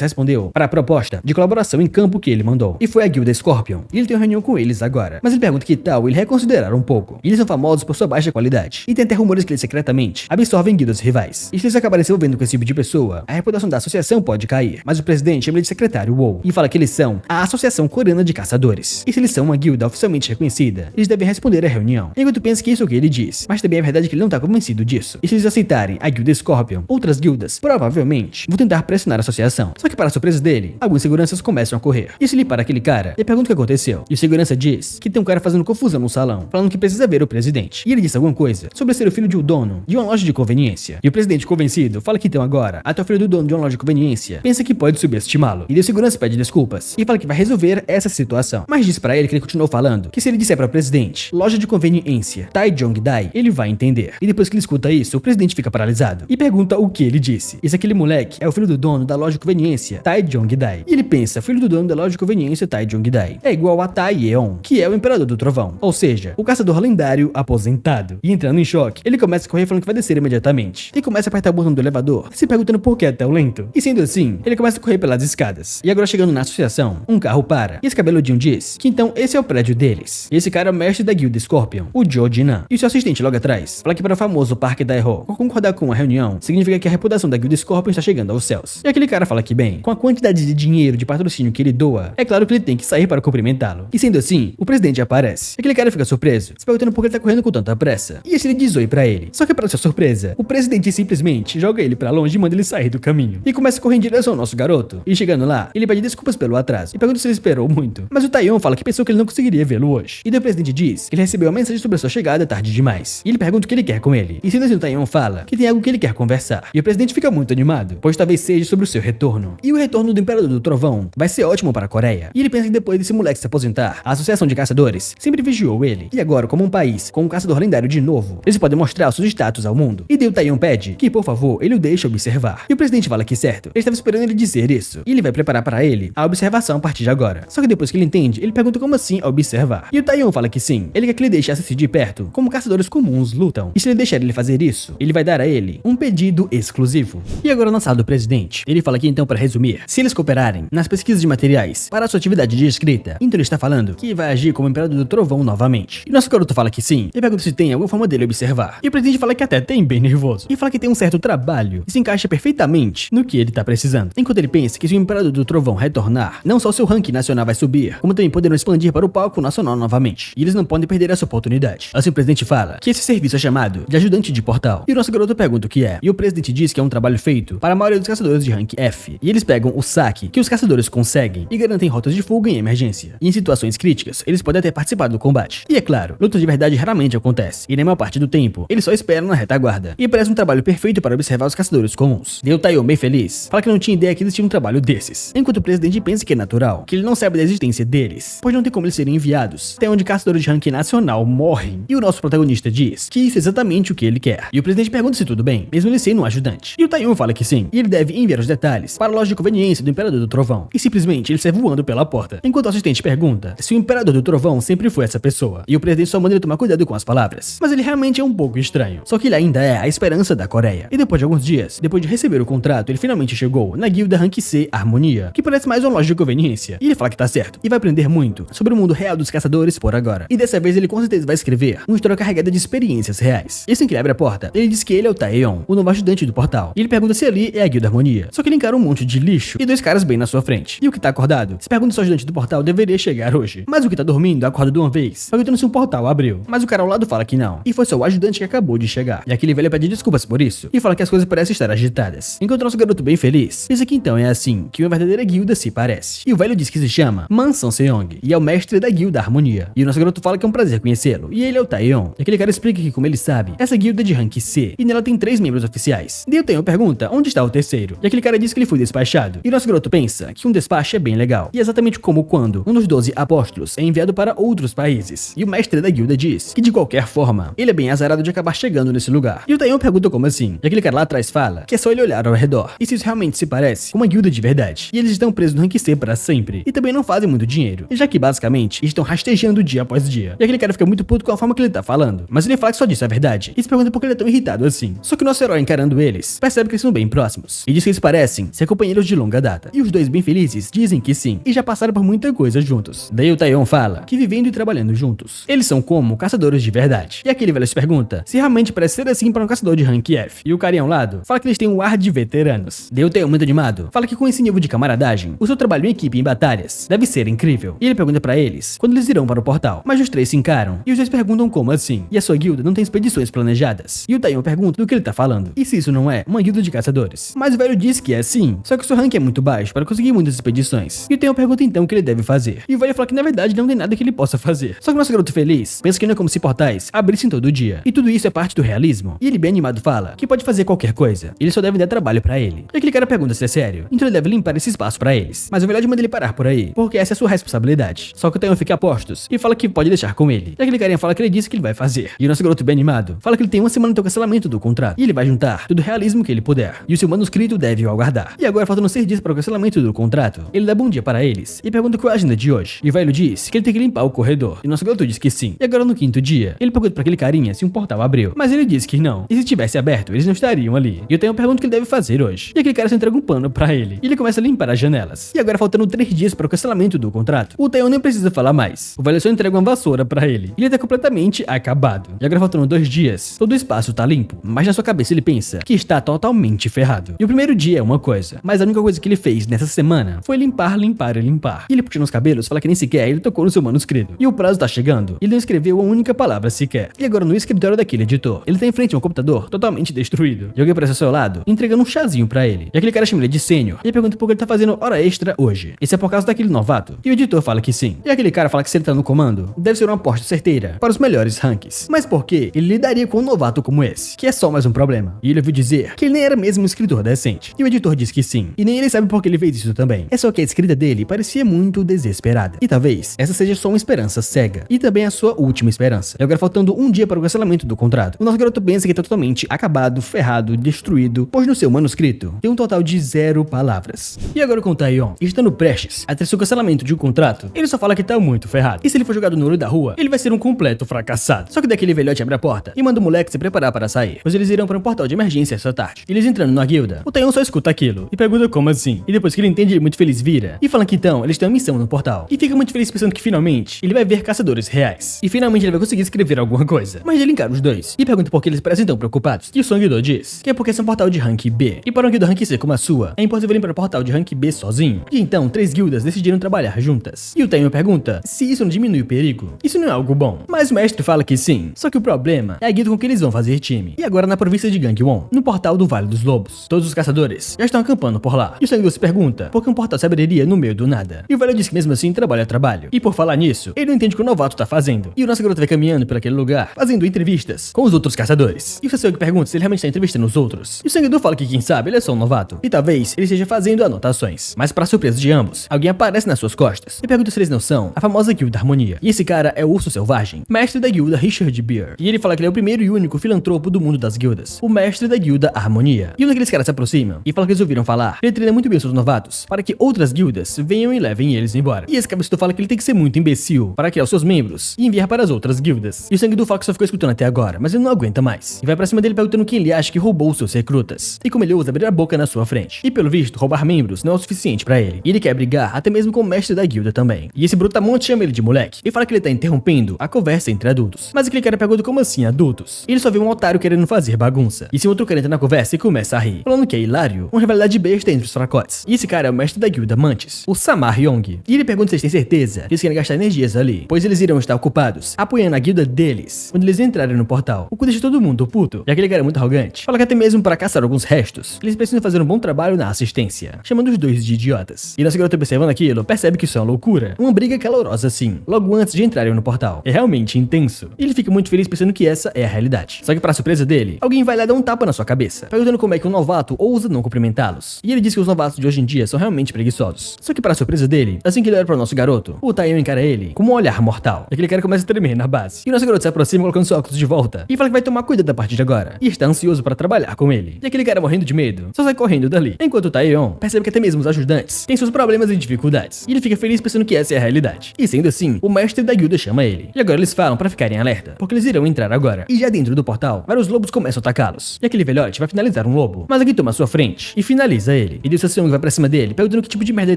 Speaker 1: respondeu para a proposta de colaboração em campo que ele mandou. E foi a guilda Scorpion. E ele tem uma reunião com eles agora. Mas ele pergunta que tal ele reconsiderar um pouco. E eles são famosos por sua baixa qualidade. E tem até rumores que eles secretamente absorvem guildas rivais. E se eles acabarem se envolvendo com esse tipo de pessoa, a reputação da associação pode cair. Mas o presidente chama ele de secretário WoW e fala que eles são a Associação Coreana de Caçadores. E se eles são uma guilda oficialmente reconhecida, eles devem responder à reunião. Enquanto pensa que isso é o que ele diz, mas também é verdade que ele não tá convencido disso. E se eles aceitarem a guilda Scorpion, outras guildas provavelmente vão tentar pressionar a associação. Só que para a surpresa dele, alguns seguranças começam a correr. E se ele para aquele cara, ele pergunta o que aconteceu. E o segurança diz que tem um cara fazendo confusão no salão, falando que precisa ver o presidente. E ele disse alguma coisa sobre ser o filho de um dono de uma loja de conveniência. E o presidente, convencido, fala que então agora, até o filho do dono de uma loja de conveniência pensa que pode subestimá-lo. E o segurança pede desculpas e fala que vai resolver essa situação. Mas diz pra ele que ele continuou falando que se ele disser para o presidente, loja de conveniência, Taejongdai, ele vai entender. E depois que ele escuta isso, o presidente fica paralisado e pergunta o que ele disse. E se aquele moleque é o filho do dono da loja de conveniência, Taejongdai. E ele pensa, filho do dono da loja de conveniência, Taejongdai, é igual a Taeyeon, que é o imperador do trovão. Ou seja, o caçador lendário aposentado. E entrando em choque, ele começa a correr falando que vai descer imediatamente. E começa a apertar o botão do elevador, se perguntando por que é tão lento. E sendo assim, ele começa a correr pelas escadas. E agora chegando na associação, um carro para. E esse cabeludinho diz que então esse é o prédio deles. E esse cara é o mestre da guilda Scorpion, o Joe Jinan. E seu assistente logo atrás fala que para o famoso Parque Daeho, por concordar com a reunião, significa que a reputação da guilda Scorpion está chegando aos céus. E aquele cara fala que bem, com a quantidade de dinheiro de patrocínio que ele doa, é claro que ele tem que sair para cumprimentá-lo. E sendo assim, o presidente aparece. E aquele cara fica surpreso, se perguntando por que ele tá correndo com tanta pressa. E esse ele diz oi pra ele. Só que para sua surpresa, o presidente simplesmente joga ele pra longe e manda ele sair do caminho. E começa a correr em direção ao nosso garoto. E chegando lá, ele pede desculpas pelo atraso e pergunta se ele esperou muito. Mas o Taeyeon fala que pensou que ele não conseguiria vê-lo hoje. E daí o presidente diz que ele recebeu uma mensagem sobre a sua chegada tarde demais. E ele pergunta o que ele quer com ele. E sendo assim, o Taeyeon fala que tem algo que ele quer conversar. E o presidente fica muito animado, pois talvez seja sobre o seu retorno. E o retorno do Imperador do Trovão vai ser ótimo para a Coreia. E ele pensa que depois desse moleque se aposentar, a Associação de Caçadores sempre vigiou ele. E agora, como um país com um caçador lendário de novo, eles podem mostrar seus status ao mundo. E daí o Taeyeon pede que, por favor, ele o deixe observar. E o presidente fala que certo, ele estava esperando ele dizer isso. E ele vai preparar para ele a observação a partir de agora. Só que depois que ele entende, ele pergunta como assim observar. E o Taeyeon fala que sim, ele quer que ele deixe assistir de perto como caçadores comuns lutam. E se ele deixar ele fazer isso, ele vai dar a ele um pedido exclusivo. E agora na sala do presidente, ele fala que então, para resumir, se eles cooperarem nas pesquisas de materiais para a sua atividade de escrita, então ele está falando que vai agir como Imperador do Trovão novamente. E nosso garoto fala que sim, e pergunta se tem alguma forma dele observar. E o presidente fala que até tem, bem nervoso, e fala que tem um certo trabalho e se encaixa perfeitamente no que ele tá precisando. Enquanto ele pensa que se o Imperador do Trovão retornar, não só o seu ranking nacional vai subir, como também poderão expandir para o palco nacional novamente. E eles não podem perder essa oportunidade. Assim o presidente fala que esse serviço é chamado de ajudante de portal. E o nosso garoto pergunta o que é. E o presidente diz que é um trabalho feito para a maioria dos caçadores de rank F. E eles pegam o saque que os caçadores conseguem e garantem rotas de fuga em emergência. E em situações críticas, eles podem até participar do combate. E é claro, lutas de verdade raramente acontecem. E na maior parte do tempo, eles só esperam na retaguarda. E parece um trabalho perfeito para observar os caçadores comuns. E o Taeyeon, bem feliz, fala que não tinha ideia que eles tinham um trabalho desses. Enquanto o presidente pensa que é natural, que ele não sabe da existência deles, pois não tem como eles serem enviados até onde caçadores de ranking nacional morrem. E o nosso protagonista diz que isso é exatamente o que ele quer. E o presidente pergunta se tudo bem, mesmo ele sendo um ajudante. E o Taeyeon fala que sim, e ele deve enviar os detalhes para a loja de conveniência do Imperador do Trovão. E simplesmente ele sai voando pela porta. Enquanto o assistente pergunta se o Imperador do Trovão sempre foi essa pessoa. E o presidente só manda ele tomar cuidado com as palavras. Mas ele realmente é um pouco estranho. Só que ele ainda é a esperança da Coreia. E depois de alguns dias, depois de receber o contrato, ele finalmente chegou na guilda Rank C Harmonia, que parece mais uma loja de conveniência. E ele fala que tá certo, e vai aprender muito sobre o mundo real dos caçadores por agora. E dessa vez ele com certeza vai escrever uma história carregada de experiências reais. E assim que ele abre a porta, ele diz que ele é o Taeyeon, o novo ajudante do portal. E ele pergunta se ali é a guilda Harmonia. Só que ele encara um monte de lixo e dois caras bem na sua frente. E o que tá acordado se pergunta se o ajudante do portal deveria chegar hoje. Mas o que tá dormindo acorda de uma vez, perguntando se um portal abriu. Mas o cara ao lado fala que não. E foi só o ajudante que acabou de chegar. E aquele velho pede desculpas por isso e fala que as coisas parecem estar agitadas. Enquanto o nosso garoto bem feliz pensa que então é assim que uma verdadeira guilda se parece. E o velho diz que se chama Mansão Seong e é o mestre da guilda Harmonia. E o nosso garoto fala que é um prazer conhecê-lo. E ele é o Taeyeon. E aquele cara explica que, como ele sabe, essa guilda é de rank C e nela tem 3 membros oficiais. E o Taeyeon pergunta onde está o terceiro. E aquele cara diz que ele foi despachado. E o nosso garoto pensa que um despacho é bem legal. E é exatamente como quando um dos 12 apóstolos é enviado para outros países. E o mestre da guilda diz que de qualquer forma, ele é bem azarado de acabar chegando nesse lugar. E o Taeyeon pergunta como assim. E aquele cara lá atrás fala que é só ele olhar ao redor. E se isso realmente se parece com uma guilda de verdade. E eles estão presos no rank C para sempre. E também não fazem muito dinheiro. E já que basicamente estão rastejando dia após dia. E aquele cara fica muito puto com a forma que ele tá falando. Mas ele fala que só disso é verdade. E se pergunta por que ele é tão irritado assim. assim. Só que o nosso herói, encarando eles, percebe que eles são bem próximos e diz que eles parecem ser companheiros de longa data. E os dois, bem felizes, dizem que sim, e já passaram por muita coisa juntos. Daí o Taeyeon fala que vivendo e trabalhando juntos, eles são como caçadores de verdade. E aquele velho se pergunta se realmente parece ser assim para um caçador de rank F. E o carinha ao lado fala que eles têm um ar de veteranos. Daí o Taeyeon, muito animado, fala que com esse nível de camaradagem, o seu trabalho em equipe em batalhas deve ser incrível. E ele pergunta pra eles quando eles irão para o portal. Mas os três se encaram e os dois perguntam como assim. E a sua guilda não tem expedições planejadas. E o Taeyeon pergunta do que ele tá falando. E se isso não é uma guilda de caçadores? Mas o velho diz que é sim, só que o seu rank é muito baixo para conseguir muitas expedições. E o Taeyeon pergunta então o que ele deve fazer. E o velho fala que na verdade não tem nada que ele possa fazer. Só que o nosso garoto feliz pensa que não é como se portais abrissem todo dia. E tudo isso é parte do realismo. E ele bem animado fala que pode fazer qualquer coisa. Ele só deve dar trabalho pra ele. E aquele cara pergunta se é sério. Então ele deve limpar esse espaço pra eles. Mas o velho manda ele parar por aí, porque essa é a sua responsabilidade. Só que o Taeyeon fica a postos e fala que pode deixar com ele. E aquele carinha fala que ele disse que ele vai fazer. E o nosso garoto bem animado fala que ele tem uma semana até o cancelamento do contrato. E ele vai juntar todo o realismo que ele puder. E o seu manuscrito deve o aguardar. E agora, faltando 6 dias para o cancelamento do contrato, ele dá bom dia para eles e pergunta qual é a agenda de hoje. E o velho diz que ele tem que limpar o corredor. E o nosso garoto diz que sim. E agora no 5º dia, ele pergunta para aquele carinha se um portal abriu. Mas ele diz que não. E se tivesse aberto, eles não estariam ali. E eu tenho uma pergunta que ele deve fazer hoje. E aquele cara se entrega um pano para ele. E ele começa a limpar as janelas. E agora, faltando 3 dias para o cancelamento do contrato, o Taeyeon nem precisa falar mais. O velho só entrega uma vassoura para ele. E ele tá completamente acabado. E agora, faltando 2 dias, todo o espaço tá limpo. Mas na sua cabeça ele pensa que está totalmente ferrado. E o primeiro dia é uma coisa, mas a única coisa que ele fez nessa semana foi limpar, limpar e limpar. E ele puxa nos cabelos, fala que nem sequer ele tocou no seu manuscrito. E o prazo tá chegando. E ele não escreveu uma única palavra sequer. E agora no escritório daquele editor, ele tá em frente a um computador totalmente destruído. E alguém aparece ao seu lado, entregando um chazinho pra ele. E aquele cara chama ele de sênior. E ele pergunta por que ele tá fazendo hora extra hoje. Isso é por causa daquele novato? E o editor fala que sim. E aquele cara fala que se ele tá no comando, deve ser uma aposta certeira para os melhores ranks. Mas por que ele lidaria com um novato como esse? Que é só mais um problema. E ele ouviu dizer que ele nem era mesmo um escritor decente. E o editor diz que sim. E nem ele sabe por que ele fez isso também. É só que a escrita dele parecia muito desesperada. E talvez essa seja só uma esperança cega. E também a sua última esperança. E agora, faltando um dia para o cancelamento do contrato, o nosso garoto pensa que tá totalmente acabado, ferrado, destruído, pois no seu manuscrito tem um total de 0 palavras. E agora com o Taeyeon, estando prestes a ter seu cancelamento de um contrato, ele só fala que tá muito ferrado. E se ele for jogado no olho da rua, ele vai ser um completo fracassado. Só que daquele velhote abre a porta e manda o moleque se preparar para sair, pois eles irão para um portal de emergência essa tarde. E eles entrando na guilda, o Taeyeon só escuta aquilo e pergunta como assim. E depois que ele entende, ele muito feliz vira e fala que então eles têm uma missão no portal. E fica muito feliz pensando que finalmente ele vai ver caçadores reais. E finalmente ele vai conseguir escrever alguma coisa. Mas ele encara os dois e pergunta por que eles parecem tão preocupados. E o Song-do diz que é porque esse é um portal de rank B. E para uma guilda rank C como a sua, é impossível limpar o portal de rank B sozinho. E então 3 guildas decidiram trabalhar juntas. E o Taeyeon pergunta se isso não diminui o perigo. Isso não é algo bom. Mas o mestre fala que sim. Só que o problema é a guilda com que eles vão fazer time. E agora na província de Gangwon, no portal do Vale dos Lobos, todos os caçadores já estão acampando por lá. E o Song-do se pergunta por que um portal se abriria no meio do nada. E o velho diz que mesmo assim trabalho é trabalho. E por falar nisso, ele não entende o que o novato tá fazendo. E o nosso garoto vai caminhando por aquele lugar, fazendo entrevistas com os outros caçadores. E o Song pergunta se ele realmente está entrevistando os outros. E o Song-do fala que quem sabe ele é só um novato. E talvez ele esteja fazendo anotações. Mas para surpresa de ambos, alguém aparece nas suas costas e pergunta se eles não são a famosa guilda Harmonia. E esse cara é o Urso Selvagem, mestre da guilda Richard Beer. E ele fala que ele é o primeiro e único filantropo do mundo das guildas, o mestre da guilda Harmonia. E um daqueles caras se aproxima e fala que eles ouviram falar que ele treina muito bem seus novatos para que outras guildas venham e levem eles embora. E esse cabeçudo fala que ele tem que ser muito imbecil para criar os seus membros e enviar para as outras guildas. E o Song-do fala que só ficou escutando até agora, mas ele não aguenta mais. E vai pra cima dele perguntando quem ele acha que roubou os seus recrutas. E como ele ousa abrir a boca na sua frente. E pelo visto, roubar membros não é o suficiente pra ele. E ele quer brigar até mesmo com o mestre da guilda também. E esse brutamonte chama ele de moleque e fala que ele tá interrompendo a conversa entre adultos. Mas aquele cara pergunta como assim adultos? E ele só vê um otário querendo fazer bagunça. E se um outro cara entra na conversa e começa a rir, falando que é hilário, uma rivalidade besta entre os fracotes. E esse cara é o mestre da guilda Mantis, o Samar Yong. E ele pergunta se eles têm certeza que eles querem gastar energias ali, pois eles irão estar ocupados apoiando a guilda deles quando eles entrarem no portal. O que deixa todo mundo puto. E aquele cara é muito arrogante. Fala que até mesmo para caçar alguns restos, eles precisam fazer um bom trabalho na assistência, chamando os dois de idiotas. E nosso garoto, observando aquilo, percebe que isso é uma loucura. Uma briga calorosa assim, logo antes de entrarem no portal. É realmente intenso. E ele fica muito feliz pensando que essa é a realidade. Só que para surpresa dele, alguém vai lá dar um tapa na sua cabeça, perguntando como é que um novato ousa não cumprimentá-los. E ele diz que os novatos de hoje em dia são realmente preguiçosos. Só que para surpresa dele, assim que ele olha para o nosso garoto, o Taeyeon encara ele com um olhar mortal. E aquele cara começa a tremer na base. E o nosso garoto se aproxima colocando seus óculos de volta e fala que vai tomar cuidado a partir de agora. E está ansioso para trabalhar com ele. E aquele cara morrendo de medo só sai correndo dali. Enquanto o Taeyeon percebe que até mesmo os ajudantes têm seus problemas e dificuldades. E ele fica feliz pensando que essa é a realidade. E sendo assim, o mestre da guilda chama ele. E agora eles falam para ficarem alerta, porque eles irão entrar agora. E já dentro do portal, vários lobos começam a atacá-los. E aquele velhote vai finalizar um lobo, mas alguém toma a sua frente e finaliza ele. E Liu Song vai pra cima dele, perguntando que tipo de merda ele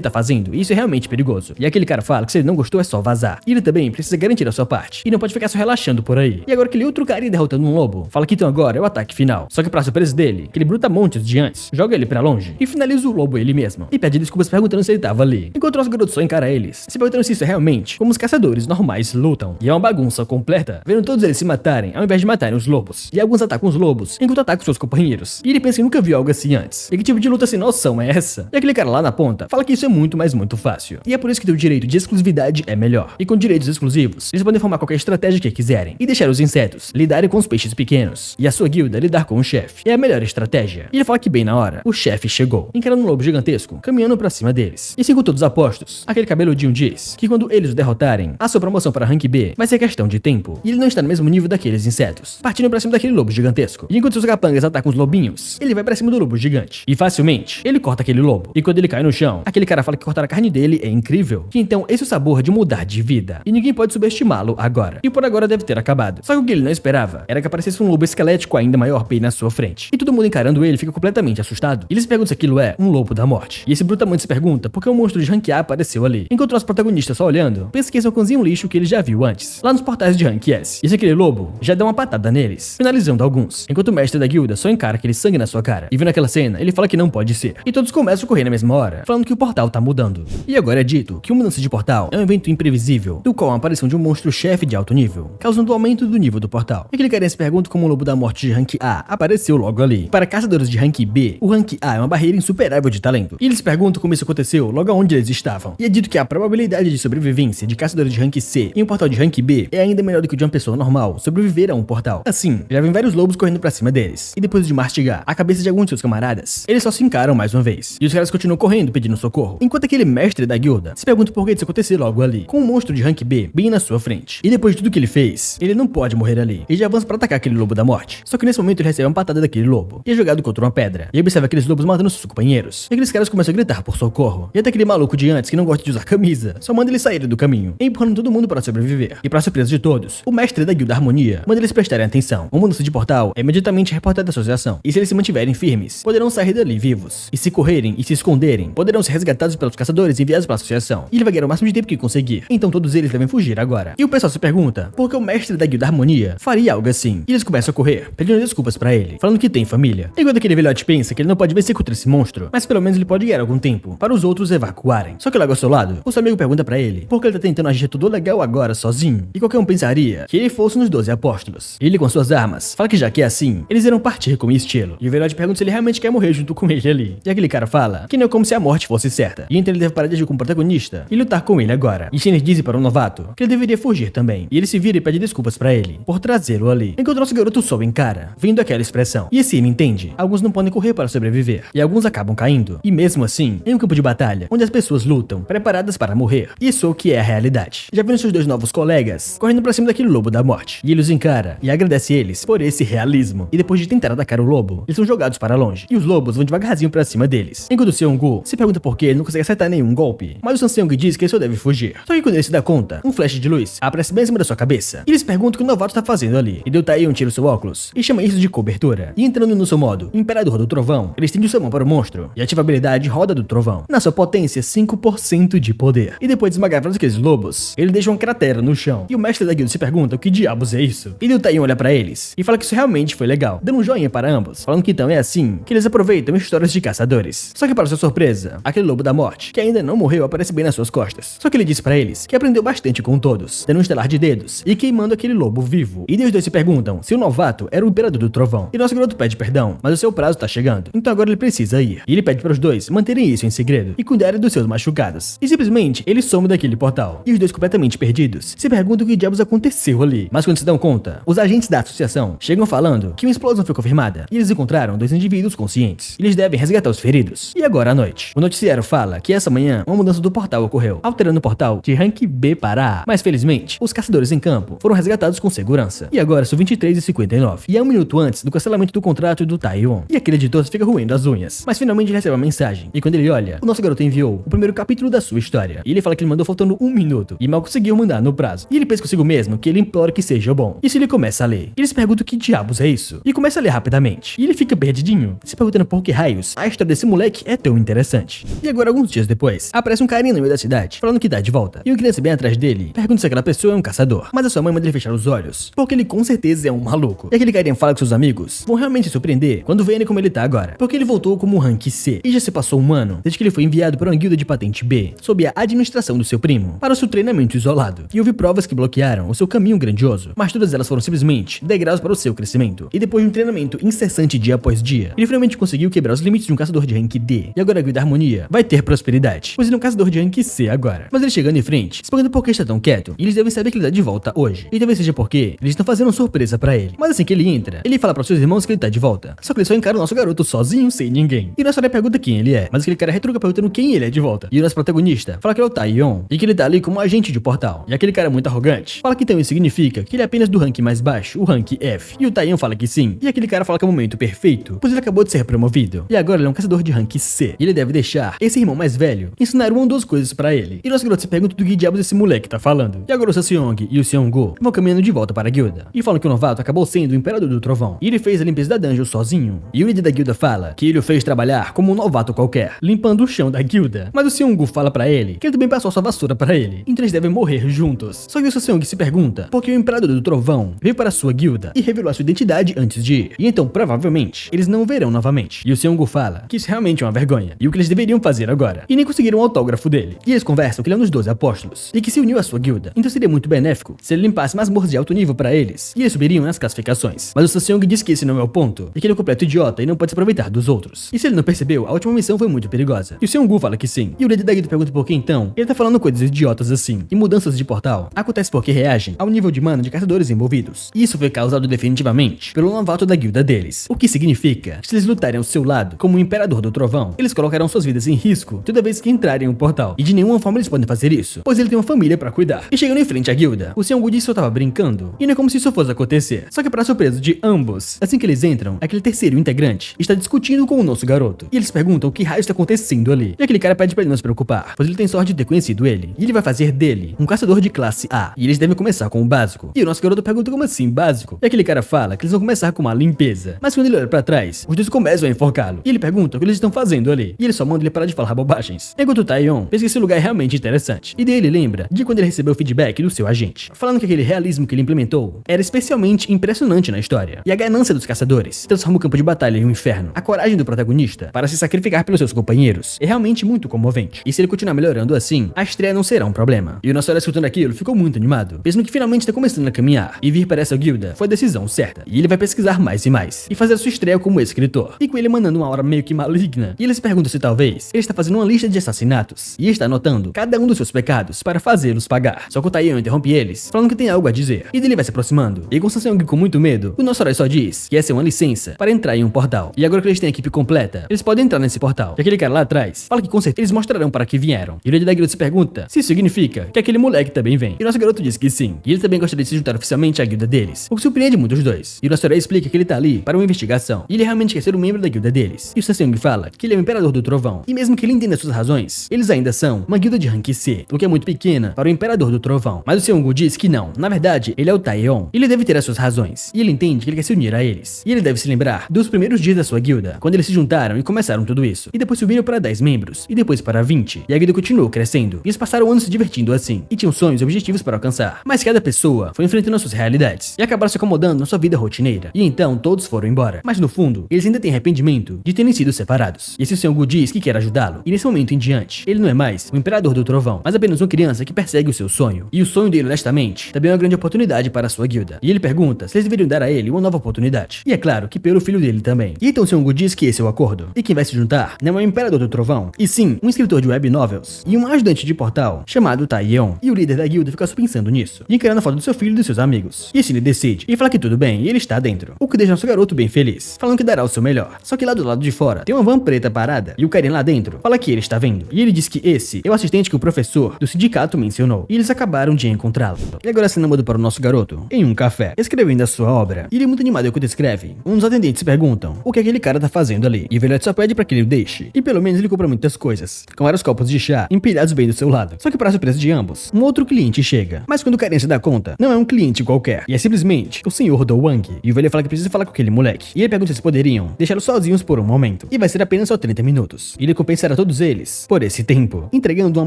Speaker 1: tá fazendo, e isso é realmente perigoso. E aquele cara fala que se ele não gostou é só vazar. E ele também precisa garantir a sua parte, e não pode ficar só relaxando por aí. E agora aquele outro cara ia derrotando um lobo, fala que então agora é o ataque final. Só que pra surpresa dele, aquele brutamontes de antes joga ele pra longe e finaliza o lobo ele mesmo. E pede desculpas perguntando se ele tava ali. Enquanto o nosso garoto só encara eles, se perguntando se isso é realmente como os caçadores normais lutam. E é uma bagunça completa, vendo todos eles se matarem ao invés de matarem os lobos. E alguns atacam os lobos, enquanto atacam seus companheiros. E ele pensa que nunca viu algo assim antes. E que tipo de luta sem noção é essa? E aquele cara lá na ponta fala que isso é muito, mas muito fácil. E é por isso que ter o direito de exclusividade é melhor. E com direitos exclusivos, eles podem formar qualquer estratégia que quiserem. E deixar os insetos lidarem com os peixes pequenos. E a sua guilda lidar com o chefe. É a melhor estratégia. E ele fala que bem na hora, o chefe chegou, encarando um lobo gigantesco, caminhando pra cima deles. E segundo todos os apostos, aquele cabeludinho diz que quando eles o derrotarem, a sua promoção para Rank B vai ser questão de tempo. E ele não está no mesmo nível daqueles insetos, partindo pra cima daquele lobo gigantesco. E enquanto seus capangas atacam os lobinhos, ele vai pra cima do lobo gigante. E facilmente, ele corta aquele lobo. E quando ele cai no chão, aquele cara fala que cortar a carne dele é incrível. Que então esse é o sabor de mudar de vida. E ninguém pode subestimá-lo agora. E por agora deve ter acabado. Só que o que ele não esperava era que aparecesse um lobo esquelético ainda maior bem na sua frente. E todo mundo encarando ele fica completamente assustado. E eles perguntam se aquilo é um lobo da morte. E esse brutamonte se pergunta por que um monstro de Rank A apareceu ali. Enquanto o nosso protagonista só olhando, pensa que esse é um cãozinho lixo que ele já viu antes, lá nos portais de Rank S. E se aquele lobo já dá uma patada neles, finalizando alguns. Enquanto o mestre da guilda só encara aquele sangue na sua cara. E vendo aquela cena, ele fala que não pode ser. E todos começam a correr na mesma hora, falando que o portal tá mudando. E agora é dito que uma mudança de portal é um evento imprevisível, do qual a aparição de um monstro-chefe de alto nível, causando o aumento do nível do portal. E aquele cara se pergunta como o lobo da morte de Rank A apareceu logo ali. Para caçadores de Rank B, o Rank A é uma barreira insuperável de talento. E eles perguntam como isso aconteceu logo onde eles estavam. E é dito que a probabilidade de sobrevivência de caçadores de Rank C em um portal de Rank B é ainda melhor do que de uma pessoa normal sobreviver a um portal. Assim, já vem vários lobos correndo pra cima deles. E depois de mastigar a cabeça de alguns de seus camaradas, eles só se encaram mais uma vez. E os caras continuam correndo pedindo socorro. Enquanto aquele mestre da guilda se pergunta por que isso aconteceu logo ali, com um monstro de Rank B bem na sua frente. E depois de tudo que ele fez, ele não pode morrer ali. Ele já avança pra atacar aquele lobo da morte. Só que nesse momento ele recebe uma patada daquele lobo e é jogado contra uma pedra. E observa aqueles lobos matando seus companheiros. E aqueles caras começam a gritar por socorro. E até aquele maluco de antes que não gosta de usar camisa só manda eles saírem do caminho, empurrando todo mundo para sobreviver. E pra surpresa de todos, o mestre da guilda Harmonia manda eles prestarem atenção. Uma mudança de portal é imediatamente reportada à associação. E se eles se mantiverem firmes, poderão sair dali vivos. E se correrem e se esconderem, poderão ser resgatados pelos caçadores e enviados para a associação. E ele vai ganhar o máximo de tempo que conseguir. Então todos eles devem fugir agora. E o pessoal se pergunta por que o mestre da guilda Harmonia faria algo assim. E eles começam a correr, pedindo desculpas pra ele, falando que tem família. Enquanto aquele velhote pensa que ele não pode vencer contra esse monstro, mas pelo menos ele pode ganhar algum tempo para os outros evacuarem. Só que logo ao seu lado, o seu amigo pergunta pra ele por que ele tá tentando agir tudo legal agora sozinho. E qualquer um pensaria que ele fosse nos 12 apóstolos. E ele com suas armas fala que já que é assim, eles irão partir com estilo. E o velhote pergunta se ele realmente quer morrer junto com ele ali. E aquele cara fala que não é como se a morte fosse certa. E então ele deve parar de agir como protagonista e lutar com ele agora. E Shinner diz para um novato que ele deveria fugir também. E ele se vira e pede desculpas pra ele por trazê-lo ali. Enquanto o nosso garoto só encara, vendo aquela expressão. E assim ele entende, alguns não podem correr para sobreviver. E alguns acabam caindo. E mesmo assim, em um campo de batalha, onde as pessoas lutam, preparadas para morrer. Isso é o que é a realidade. Já vendo seus dois novos colegas correndo pra cima daquele lobo da morte. E ele os encara e agradece eles por esse realismo. E depois de tentar atacar o lobo, eles são jogados para longe. E os lobos vão devagarzinho pra cima deles. Enquanto o Seong-gu se pergunta por que ele não consegue acertar nenhum golpe. Mas o Sang-seong diz que ele só deve fugir. Só que quando ele se dá conta, um flash de luz aparece bem em cima da sua cabeça. E eles perguntam o que o novato tá fazendo ali. E Deotaeon tira o seu óculos e chama isso de cobertura. E entrando no seu modo Imperador do Trovão, ele estende sua mão para o monstro e ativa a habilidade Roda do Trovão. Na sua potência, 5% de poder. E depois de esmagar todos aqueles lobos, ele deixa uma cratera no chão. E o mestre da guilda se pergunta o que diabos é isso. E Deotaeon olha pra eles e fala que isso realmente foi legal, dando um joinha para ambos, falando que então é assim que eles aproveitam histórias de caçadores. Só que para sua surpresa, aquele lobo da morte, que ainda não morreu, aparece bem nas suas costas. Só que ele diz pra eles que aprendeu bastante com todos, dando um estelar de dedos e queimando aquele lobo vivo. E os dois se perguntam se o novato era o Imperador do Trovão. E nosso garoto pede perdão, mas o seu prazo tá chegando, então agora ele precisa ir. E ele pede para os dois manterem isso em segredo e cuidarem dos seus machucados. E simplesmente ele some daquele portal. E os dois completamente perdidos se perguntam o que diabos aconteceu ali. Mas quando se dão conta, os agentes da associação chegam falando que uma explosão foi confirmada e eles encontraram dois indivíduos conscientes. E eles devem resgatar os feridos. E agora à noite, o noticiário fala que essa manhã uma mudança do portal ocorreu, alterando o portal de Rank B para A. Mas felizmente, os caçadores em campo foram resgatados com segurança. E agora são 23h59. E é um minuto antes do cancelamento do contrato do Taiwan. E aquele editor fica roendo as unhas. Mas finalmente ele recebe uma mensagem. E quando ele olha, o nosso garoto enviou o primeiro capítulo da sua história. E ele fala que ele mandou faltando 1 minuto. E mal conseguiu mandar no prazo. E ele pensa consigo mesmo que ele implora que seja bom. E se ele começa a ler, eles perguntam o que diabos diabos é isso? E começa a ler rapidamente. E ele fica perdidinho, se perguntando por que raios a história desse moleque é tão interessante. E agora, alguns dias depois, aparece um carinha no meio da cidade, falando que tá de volta. E o criança bem atrás dele pergunta se aquela pessoa é um caçador. Mas a sua mãe manda ele fechar os olhos, porque ele com certeza é um maluco. E aquele carinha fala que seus amigos vão realmente se surpreender quando verem como ele tá agora, porque ele voltou como rank C e já se passou um ano desde que ele foi enviado para uma guilda de patente B, sob a administração do seu primo, para o seu treinamento isolado. E houve provas que bloquearam o seu caminho grandioso, mas todas elas foram simplesmente degraus para o seu crescimento. E depois de um treinamento incessante dia após dia, ele finalmente conseguiu quebrar os limites de um caçador de rank D. E agora a guilda Harmonia vai ter prosperidade, pois ele é um caçador de rank C agora. Mas ele chegando em frente, se perguntando por que está tão quieto, e eles devem saber que ele tá de volta hoje. E talvez seja porque eles estão fazendo uma surpresa pra ele. Mas assim que ele entra, ele fala para seus irmãos que ele tá de volta. Só que ele só encara o nosso garoto sozinho, sem ninguém. E nossa hora pergunta quem ele é, mas aquele cara retruca perguntando quem ele é de volta. E o nosso protagonista fala que ele é o Taion, e que ele tá ali como agente de portal. E aquele cara muito arrogante fala que então isso significa que ele é apenas do rank mais baixo, o rank F. E o Taion fala que sim. E aquele cara fala que é o momento perfeito, pois ele acabou de ser promovido. E agora ele é um caçador de rank C. E ele deve deixar esse irmão mais velho ensinar uma ou duas coisas pra ele. E nosso garoto se pergunta do que diabos esse moleque tá falando. E agora o Seong e o Seong-gu vão caminhando de volta para a guilda. E falam que o novato acabou sendo o Imperador do Trovão. E ele fez a limpeza da dungeon sozinho. E o líder da guilda fala que ele o fez trabalhar como um novato qualquer, limpando o chão da guilda. Mas o Seong-gu fala pra ele que ele também passou sua vassoura pra ele. Então eles devem morrer juntos. Só que o Seong se pergunta por que o Imperador do Trovão veio para sua guilda e revelou a sua identidade antes de ir. E então, provavelmente, eles não o verão novamente. E o Seong-gu fala que isso realmente é uma vergonha. E o que eles deveriam fazer agora. E nem conseguiram um autógrafo dele. E eles conversam que ele é um dos 12 apóstolos. E que se uniu à sua guilda. Então seria muito benéfico se ele limpasse masmorras de alto nível pra eles. E eles subiriam nas classificações. Mas o Seong diz que esse não é o ponto. E que ele é um completo idiota e não pode se aproveitar dos outros. E se ele não percebeu, a última missão foi muito perigosa. E o Seong-gu fala que sim. E o líder da guilda pergunta por que então ele tá falando coisas idiotas assim. E mudanças de portal acontecem porque reagem ao nível de mana de caçadores envolvidos. E isso foi causado definitivamente pelo novato da guilda deles. O que significa que se eles lutarem ao seu lado como o Imperador do Trovão, eles colocarão suas vidas em risco toda vez que entrarem em um portal. E de nenhuma forma eles podem fazer isso, pois ele tem uma família pra cuidar. E chegando em frente à guilda, o Seong-gu disse que só tava brincando. E não é como se isso fosse acontecer. Só que para surpresa de ambos, assim que eles entram, aquele terceiro integrante está discutindo com o nosso garoto. E eles perguntam o que raio está acontecendo ali. E aquele cara pede pra ele não se preocupar, pois ele tem sorte de ter conhecido ele. E ele vai fazer dele um caçador de classe A. E eles devem começar com o básico. E o nosso garoto pergunta como assim básico? E aquele cara fala que eles vão começar com uma limpeza. Mas quando ele olha pra trás, os dois começam a enforcá-lo. E ele pergunta o que eles estão fazendo ali. E ele só manda ele parar de falar bobagens. Enquanto o Taion pensa que esse lugar é realmente interessante. E daí ele lembra de quando ele recebeu o feedback do seu agente, falando que aquele realismo que ele implementou era especialmente impressionante na história. E a ganância dos caçadores transforma o campo de batalha em um inferno. A coragem do protagonista para se sacrificar pelos seus companheiros é realmente muito comovente. E se ele continuar melhorando assim, a estreia não será um problema. E o nosso herói escutando aquilo ficou muito animado, pensando que finalmente está começando a caminhar. E vir para essa guilda foi a decisão certa. E ele vai pesquisar mais e mais. E fazer a sua estreia como escritor. E com ele mandando uma aura meio que maligna. E ele se pergunta se talvez ele está fazendo uma lista de assassinatos. E está anotando cada um dos seus pecados para fazê-los pagar. Só que o Taion interrompe eles, falando que tem algo a dizer. E dele vai se aproximando. E com o Seong com muito medo, o nosso herói só diz que essa é uma licença para entrar em um portal. E agora que eles têm a equipe completa, eles podem entrar nesse portal. E aquele cara lá atrás fala que com certeza eles mostrarão para que vieram. E o líder da guilda se pergunta se isso significa que aquele moleque também vem. E o nosso garoto diz que sim. E ele também gostaria de se juntar oficialmente à guilda deles. O que surpreende muito os dois. E o nosso herói explica que ele tá ali para uma investigação. E ele realmente quer ser um membro da guilda deles. E o Seong fala que ele é o Imperador do Trovão. E mesmo que ele entenda suas razões, eles ainda são uma guilda de rank C, o que é muito pequena para o Imperador do Trovão. Mas o Seong diz que não. Na verdade, ele é o Taion. Ele deve ter as suas razões. E ele entende que ele quer se unir a eles. E ele deve se lembrar dos primeiros dias da sua guilda, quando eles se juntaram e começaram tudo isso. E depois subiram para 10 membros. E depois para 20. E a guilda continuou crescendo. E eles passaram anos se divertindo assim. E tinham sonhos e objetivos para alcançar. Mas cada pessoa foi enfrentando as suas realidades. E acabaram se acomodando na sua vida rotineira. E então todos foram embora. Mas no fundo, eles ainda têm arrependimento de terem sido separados. E esse Seong diz que quer ajudá-lo. E nesse momento em diante, ele não é mais o Imperador do Trovão, mas apenas uma criança que persegue o seu sonho. E o sonho dele, honestamente, também é uma grande oportunidade para a sua guilda. E ele pergunta se eles deveriam dar a ele uma nova oportunidade. E é claro que pelo filho dele também. E então Seong diz que esse é o acordo. E quem vai se juntar não é o Imperador do Trovão, e sim um escritor de web novels e um ajudante de portal chamado Taion. E o líder da guilda fica só pensando nisso, e encarando a foto do seu filho e dos seus amigos. E assim ele decide e fala que tudo bem, e ele está dentro. O que deixa nosso garoto bem feliz, falando que dará o seu melhor. Só que lá do lado de fora tem uma van preta parada, e o carinha lá dentro fala que ele está vendo. E ele diz que esse é o assistente que o professor do sindicato mencionou. E eles acabaram de encontrá-lo. E agora a cena muda para o nosso garoto em um café, escrevendo a sua obra. E ele é muito animado enquanto escreve. Um dos atendentes perguntam o que aquele cara tá fazendo ali. E o velhote só pede para que ele o deixe. E pelo menos ele compra muitas coisas, com vários copos de chá empilhados bem do seu lado. Só que para surpresa de ambos, um outro cliente chega. Mas quando o carinha se dá conta, não é um cliente qualquer. E é simplesmente o senhor Do Wang. Wang. E o velho fala que precisa falar com aquele moleque. E ele pergunta se eles poderiam deixá-los sozinhos por um momento. E vai ser apenas só 30 minutos. E ele compensará todos eles por esse tempo, entregando uma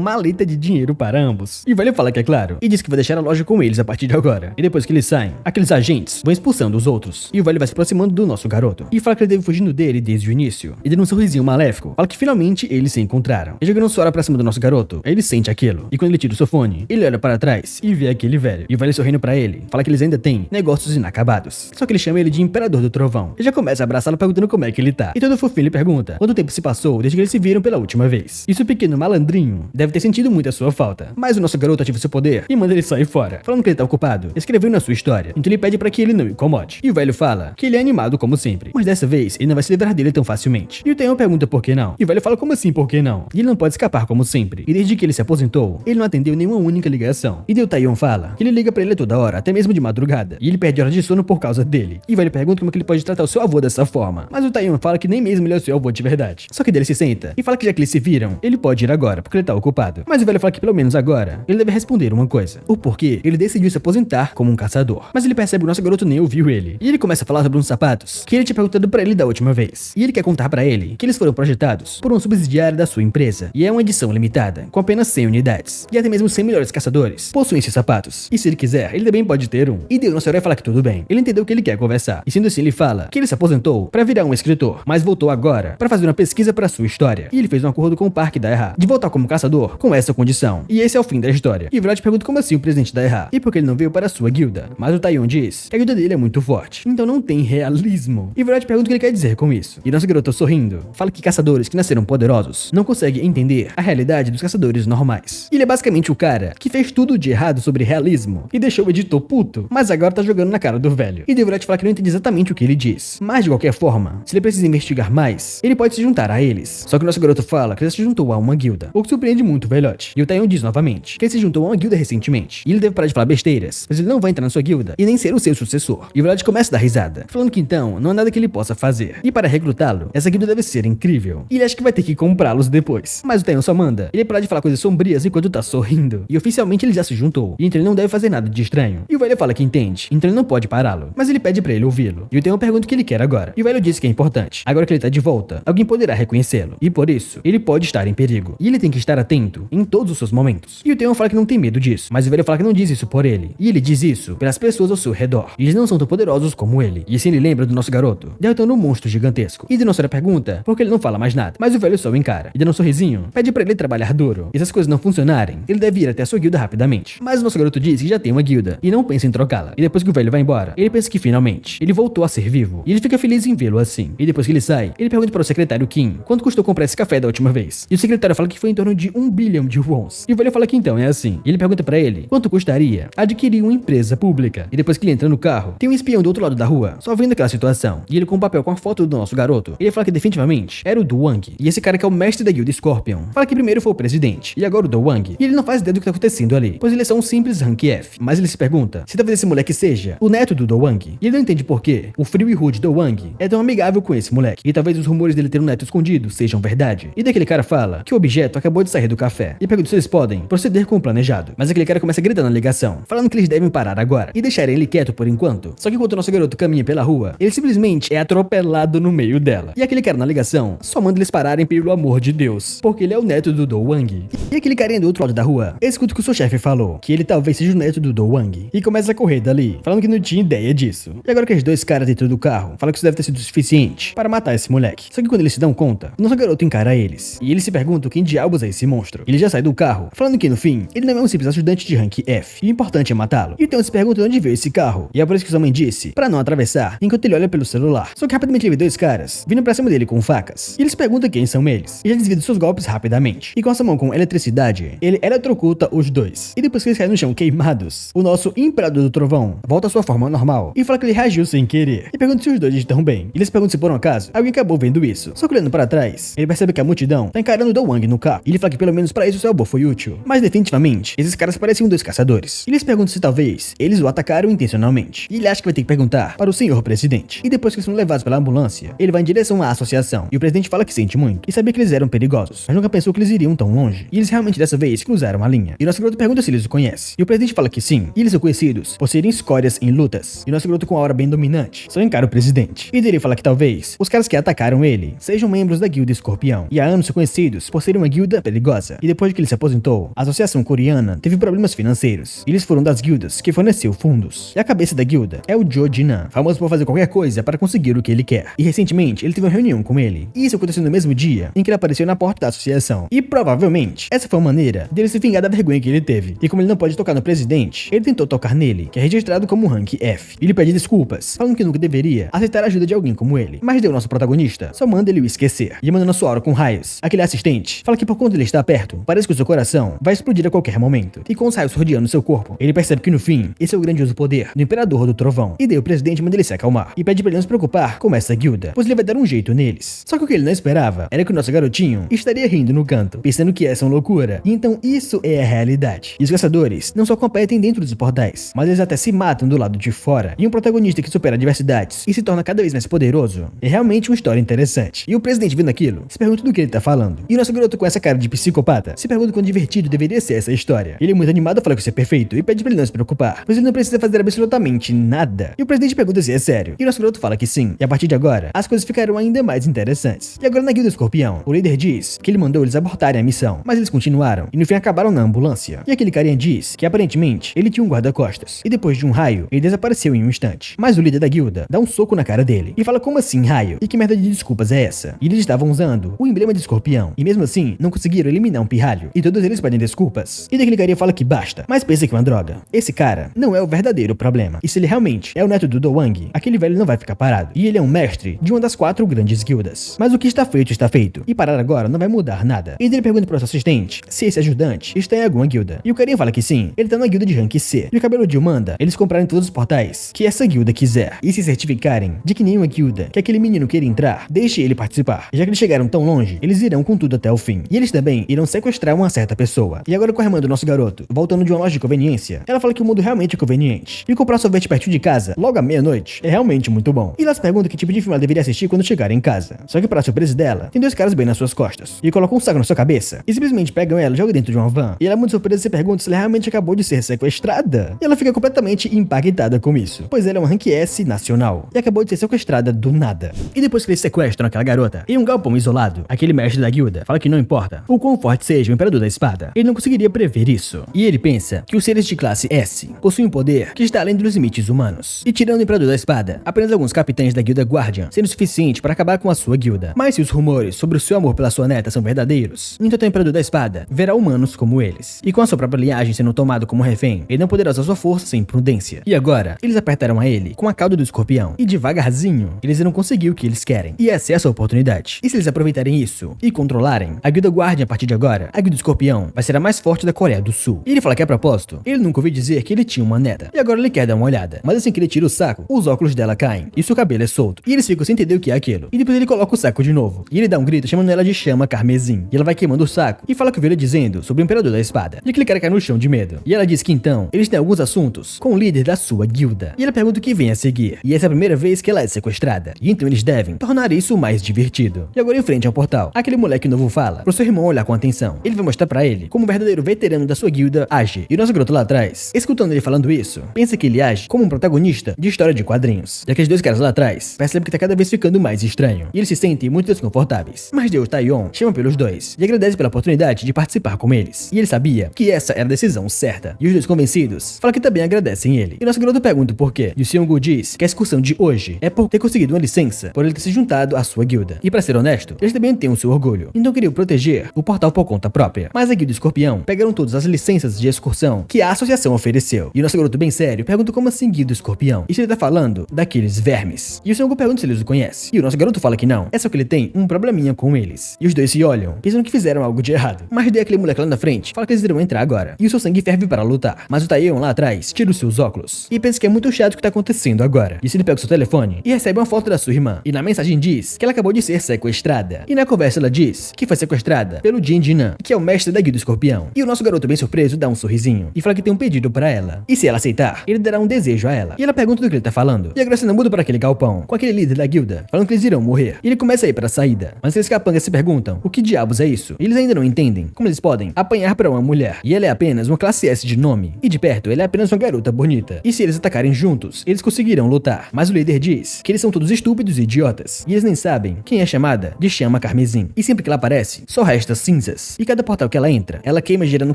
Speaker 1: maleta de dinheiro para ambos. E o velho fala que é claro. E diz que vai deixar a loja com eles a partir de agora. E depois que eles saem, aqueles agentes vão expulsando os outros. E o velho vai se aproximando do nosso garoto. E fala que ele teve fugindo dele desde o início. E dando um sorrisinho maléfico, fala que finalmente eles se encontraram. E jogando sua hora pra cima do nosso garoto, ele sente aquilo. E quando ele tira o seu fone, ele olha para trás e vê aquele velho. E o velho sorrindo pra ele, fala que eles ainda têm negócios inacabados. Só que ele chama ele de Imperador do Trovão. E já começa a abraçá-lo perguntando como é que ele tá. E todo fofinho ele pergunta quanto tempo se passou desde que eles se viram pela última vez. E seu pequeno malandrinho deve ter sentido muito a sua falta. Mas o nosso garoto ativa seu poder e manda ele sair fora, falando que ele tá ocupado, escrevendo a sua história. Então ele pede pra que ele não incomode. E o velho fala que ele é animado como sempre, mas dessa vez ele não vai se livrar dele tão facilmente. E o Taeyong pergunta por que não. E o velho fala como assim por que não? E ele não pode escapar como sempre. E desde que ele se aposentou, ele não atendeu nenhuma única ligação. E o Taeyong fala que ele liga pra ele toda hora, até mesmo de madrugada. E ele perde horas de sono por causa dele. E o velho pergunta como é que ele pode tratar o seu avô dessa forma. Mas o Taeyong fala que nem mesmo ele é o seu avô de verdade. Só que dele se senta e fala que já que eles se viram, ele pode ir agora, porque ele tá ocupado. Mas o velho fala que pelo menos agora, ele deve responder uma coisa. O porquê ele decidiu se aposentar como um caçador. Mas ele percebe que o nosso garoto nem ouviu ele. E ele começa a falar sobre uns sapatos que ele tinha perguntado pra ele da última vez. E ele quer contar pra ele que eles foram projetados por um subsidiário da sua empresa. E é uma edição limitada, com apenas 100 unidades. E até mesmo os 100 melhores caçadores possuem esses sapatos. E se ele quiser, ele também pode ter um. E deu nosso herói fala que tudo bem. Ele entendeu que ele quer conversar. E sendo assim, ele fala que ele se aposentou pra virar um escritor, mas voltou agora pra fazer uma pesquisa pra sua história. E ele fez um acordo com o Parque Daiha de voltar como caçador com essa condição. E esse é o fim da história. E o Vlad pergunta como assim o presidente Daiha e por que ele não veio para a sua guilda. Mas o Taeyong diz que a guilda dele é muito forte, então não tem realismo. E o Vlad pergunta o que ele quer dizer com isso. E nosso garoto sorrindo fala que caçadores que nasceram poderosos não conseguem entender a realidade dos caçadores normais. E ele é basicamente o cara que fez tudo de errado sobre realismo e deixou o editor puto, mas agora tá jogando na cara do velho. E o Vlad fala que não entende exatamente o que ele diz. Mas de qualquer forma, se ele precisa investigar mais, ele pode se juntar a eles. Só que o nosso garoto fala que ele se juntou a uma guilda, o que surpreende muito o velhote. E o Taeyong diz novamente que ele se juntou a uma guilda recentemente. E ele deve parar de falar besteiras, mas ele não vai entrar na sua guilda e nem ser o seu sucessor. E o Vlad começa a dar risada, falando que então não há nada que ele possa fazer. E para recrutá-lo, essa guilda deve ser incrível. E ele acha que vai ter que comprá-los depois. Mas o Taeyong só manda ele parar de falar coisas sombrias enquanto tá sorrindo. E oficialmente ele já se juntou. E então ele não deve fazer nada de estranho. E o velho fala que entende, então ele não pode pará-lo. Mas ele pede pra ele ouvi-lo. E o Taeyong pergunta o que ele quer agora. E o velho diz que é importante. Agora que ele tá de volta, alguém poderá reconhecê-lo. E por isso, ele pode estar em perigo. E ele tem que estar atento em todos os seus momentos. E o Taeyong fala que não tem medo disso. Mas o velho fala que não diz isso por ele. E ele diz isso pelas pessoas ao seu redor. E eles não são tão poderosos como ele. E assim ele lembra do nosso garoto, derrotando um monstro gigantesco. E Dinossauro pergunta por que ele não fala mais nada. Mas o velho só o encara. E dando um sorrisinho, pede pra ele trabalhar duro. E se as coisas não funcionarem, ele deve ir até a sua guilda rapidamente. Mas o nosso garoto diz que já tem uma guilda e não pensa em trocá-la. E depois que o velho vai embora, ele pensa que finalmente ele voltou a ser vivo. E ele fica feliz em vê-lo assim. E depois que ele sai, ele pergunta para o secretário Kim quanto custou comprar esse café da última vez. E o secretário fala que foi em torno de 1 bilhão de wons. E o velho fala que então é assim. E ele pergunta pra ele quanto custaria adquirir uma empresa pública. E depois que ele entra no carro, tem um espião do outro lado da rua, só vendo aquela situação. E ele com um papel com a foto do nosso garoto, ele fala que definitivamente era o Do Wang. E esse cara que é o mestre da guilda Scorpion, fala que primeiro foi o presidente, e agora o Do Wang. E ele não faz ideia do que tá acontecendo ali, pois ele é só um simples rank F. Mas ele se pergunta se talvez esse moleque seja o neto do Do Wang. E ele não entende por que o frio e rude Do Wang é tão amigável com esse moleque. E talvez os rumores dele ter um neto escondido sejam verdade. E daquele cara fala que o objeto acabou de sair do café. E pergunta se eles podem proceder com o planejado. Mas aquele cara começa a gritar na ligação, falando que eles devem parar agora e deixarem ele quieto por enquanto. Só que enquanto o nosso garoto caminha pela rua, ele simplesmente é atropelado no meio dela. E aquele cara na ligação só manda eles pararem pelo amor de Deus, porque ele é o neto do Do Wang. E aquele carinha do outro lado da rua escuta o que o seu chefe falou, que ele talvez seja o neto do Do Wang, e começa a correr dali, falando que não tinha ideia disso. E agora que os dois caras dentro do carro falam que isso deve ter sido suficiente para matar esse moleque. Só que quando eles se dão conta, o nosso garoto encara eles, e eles se perguntam quem diabos é esse monstro. Ele já sai do carro, falando que no fim, ele não é um simples ajudante de rank F, e o importante é matá-lo. E então eles se perguntam de onde veio esse carro, e é por isso que sua mãe disse para não atravessar, enquanto ele olha pelo celular. Só que rapidamente ele vê dois caras vindo pra cima dele com facas, e eles perguntam quem são eles, e já desvia dos seus golpes rapidamente. E com essa mão com eletricidade, ele eletrocuta os dois. E depois que eles caem no chão queimados, o nosso Imperador do Trovão volta à sua forma normal, e fala que ele reagiu sem querer, e pergunta se os dois estão bem. E eles perguntam se por um acaso, alguém acabou vendo isso. Só que olhando para trás, ele percebe que a multidão tá encarando o Do Wang no carro, e ele fala que pelo menos para isso o seu avô foi útil. Mas definitivamente, esses caras pareciam dois caçadores. E eles perguntam se talvez eles o atacaram intencionalmente. E ele acha que vai ter que perguntar para o senhor presidente. E depois que eles são levados pela ambulância, ele vai em direção à associação, e o presidente fala que sente muito, e sabia que eles eram perigosos, mas nunca pensou que eles iriam tão longe. E eles realmente dessa vez cruzaram a linha. E nosso garoto pergunta se eles o conhecem. E o presidente fala que sim, e eles são conhecidos por serem escórias em lutas. E nosso nosso garoto com a aura bem dominante só encara o presidente. E dele fala que talvez os caras que atacaram ele sejam membros da guilda Escorpião. E há anos são conhecidos por serem uma guilda perigosa. E depois que ele se aposentou, a associação coreana teve problemas financeiros. E eles foram das guildas que forneceu fundos. E a cabeça da guilda é o Jo Jinan, famoso por fazer qualquer coisa para conseguir o que ele quer. E recentemente ele teve uma reunião com ele. E isso aconteceu no mesmo dia em que ele apareceu na porta da associação. E provavelmente essa foi a maneira dele se vingar da vergonha que ele teve. E como ele não pode tocar no presidente, ele tentou tocar nele, que é registrado como rank F. E ele pede desculpas, falando que nunca deveria aceitar a ajuda de alguém como ele. Mas deu nosso protagonista só manda ele o esquecer. E manda na sua aura com raios. Aquele assistente fala que por conta ele estar perto, parece que o seu coração vai explodir a qualquer momento. E com os raios rodeando seu corpo, ele percebe que no fim, esse é o grandioso poder do Imperador do Trovão. E daí o presidente manda ele se acalmar e pede pra ele não se preocupar com essa guilda, pois ele vai dar um jeito neles. Só que o que ele não esperava era que o nosso garotinho estaria rindo no canto, pensando que essa é uma loucura. E então isso é a realidade. E os caçadores não só competem dentro dos portais, mas eles até se matam do lado de fora. E um protagonista que supera adversidades e se torna cada vez mais poderoso é realmente uma história interessante. E o presidente vendo aquilo, se pergunta do que ele tá falando. E o nosso garoto com essa cara de psicopata se pergunta quão divertido deveria ser essa história. Ele é muito animado a falar que isso é perfeito e pede pra ele não se preocupar, pois ele não precisa fazer absolutamente nada. E o presidente pergunta se é sério. E o nosso garoto fala que sim. E a partir de agora, as coisas ficarão ainda mais interessantes. E agora na guilda Escorpião, o líder diz que ele mandou eles abortarem a missão, mas eles continuaram e no fim acabaram na ambulância. E aquele carinha diz que aparentemente ele tinha um guarda-costas. E depois de um raio, ele desapareceu em um instante. Mas o líder da guilda dá um soco na cara dele e fala como assim raio? E que merda de desculpas é essa? E eles estavam usando o emblema de escorpião e mesmo assim não conseguiram eliminar um pirralho. E todos eles pedem desculpas. E daquele carinha fala que basta, mas pensa que é uma droga. Esse cara não é o verdadeiro problema. E se ele realmente é o neto do Doang, aquele velho não vai ficar parado. E ele é um mestre de uma das 4 grandes guildas. Mas o que está feito está feito. E parar agora não vai mudar nada. E ele pergunta pro seu assistente se esse ajudante está em alguma guilda. E o carinha fala que sim, ele tá na guilda de rank C. E o cabeludinho manda eles comprarem todos os portais que essa guilda quiser e se certificarem de que nenhuma guilda que aquele menino queira entrar, deixe ele participar. E já que eles chegaram tão longe, eles irão com tudo até o fim. E eles também irão sequestrar uma certa pessoa. E agora com a irmã do nosso garoto, voltando de uma loja de conveniência, ela fala que o mundo realmente é conveniente. E comprar sorvete pertinho de casa, logo à meia-noite, é realmente muito bom. E ela se pergunta que tipo de filme ela deveria assistir quando chegar em casa. Só que para surpresa dela, tem 2 caras bem nas suas costas. E colocam um saco na sua cabeça. E simplesmente pegam ela e jogam dentro de uma van. E ela muito surpresa se pergunta se ela realmente acabou de ser sequestrada. E ela fica completamente impactada com isso, pois ela é uma rank S nacional. E acabou de ser sequestrada do nada. E depois que eles sequestram aquela garota em um galpão isolado, aquele mestre da guilda fala que não importa o quão forte seja o Imperador da Espada, ele não conseguiria prever isso. E ele pensa que os seres de classe S possuem um poder que está além dos limites humanos. E tirando o Imperador da Espada, apenas alguns capitães da guilda Guardian sendo suficiente para acabar com a sua guilda. Mas se os rumores sobre o seu amor pela sua neta são verdadeiros, então o Imperador da Espada verá humanos como eles. E com a sua própria linhagem sendo tomado como refém, ele não poderá usar sua força sem prudência. E agora, eles apertaram a ele com a cauda do escorpião. E devagarzinho, eles irão conseguir o que eles querem. E essa é a sua oportunidade. E se eles aproveitarem isso e controlarem a guilda Guardian a partir de agora, a guilda Escorpião vai ser a mais forte da Coreia do Sul. E ele fala que a propósito, ele nunca ouviu dizer que ele tinha uma neta. E agora ele quer dar uma olhada. Mas assim que ele tira o saco, os óculos dela caem. E seu cabelo é solto. E eles ficam sem entender o que é aquilo. E depois ele coloca o saco de novo. E ele dá um grito chamando ela de chama carmesim. E ela vai queimando o saco e fala que ouviu ele dizendo sobre o Imperador da Espada. E aquele cara cai no chão de medo. E ela diz que então, eles têm alguns assuntos com o líder da sua guilda. E ela pergunta o que vem a seguir. E essa é a primeira vez que ela é sequestrada. E então eles devem tornar isso mais divertido. E agora em frente ao portal, aquele moleque novo fala pro seu irmão olhar com atenção. Ele vai mostrar pra ele como um verdadeiro veterano da sua guilda age. E o nosso garoto lá atrás, escutando ele falando isso, pensa que ele age como um protagonista de história de quadrinhos. E aqueles 2 caras lá atrás percebem que tá cada vez ficando mais estranho. E eles se sentem muito desconfortáveis. Mas Deus Taion chama pelos 2 e agradece pela oportunidade de participar com eles. E ele sabia que essa era a decisão certa. E os 2 convencidos falam que também agradecem ele. E nosso garoto pergunta o porquê. E o Seongu diz que a excursão de hoje é por ter conseguido uma licença, por ele ter se juntado à sua guilda. E pra ser honesto, eles também têm o seu orgulho. Então queriam proteger o portal por conta própria. Mas a guilda Escorpião pegaram todas as licenças de excursão que a associação ofereceu. E o nosso garoto bem sério pergunta como assim guilda Escorpião? E se ele tá falando daqueles vermes. E o Seongu pergunta se eles o conhecem. E o nosso garoto fala que não. É só que ele tem um probleminha com eles. E os 2 se olham, pensando que fizeram algo de errado. Mas daí aquele moleque lá na frente fala que eles irão entrar agora. E o seu sangue ferve para lutar. Mas o Taeyeon lá atrás tira os seus óculos e pensa que é muito chato o que tá acontecendo agora. E se ele pega o seu telefone e recebe uma foto da sua irmã. E na mensagem diz que ela acabou de ser sequestrada. E na conversa ela diz que foi sequestrada pelo Jin Jinan, que é o mestre da guilda Escorpião. E o nosso garoto bem surpreso dá um sorrisinho e fala que tem um pedido para ela. E se ela aceitar, ele dará um desejo a ela. E ela pergunta do que ele tá falando. E a Graciana muda para aquele galpão com aquele líder da guilda, falando que eles irão morrer. E ele começa a ir para a saída. Mas aqueles capangas se perguntam o que diabos é isso. E eles ainda não entendem como eles podem apanhar para uma mulher. E ela é apenas uma classe S de nome. E de perto, ela é apenas uma garota bonita. E se eles atacarem juntos, eles conseguirão lutar. Mas o líder diz que eles são todos estúpidos e idiotas, e eles nem sabem quem é chamada de Chama Carmesim. E sempre que ela aparece, só resta cinzas. E cada portal que ela entra, ela queima gerando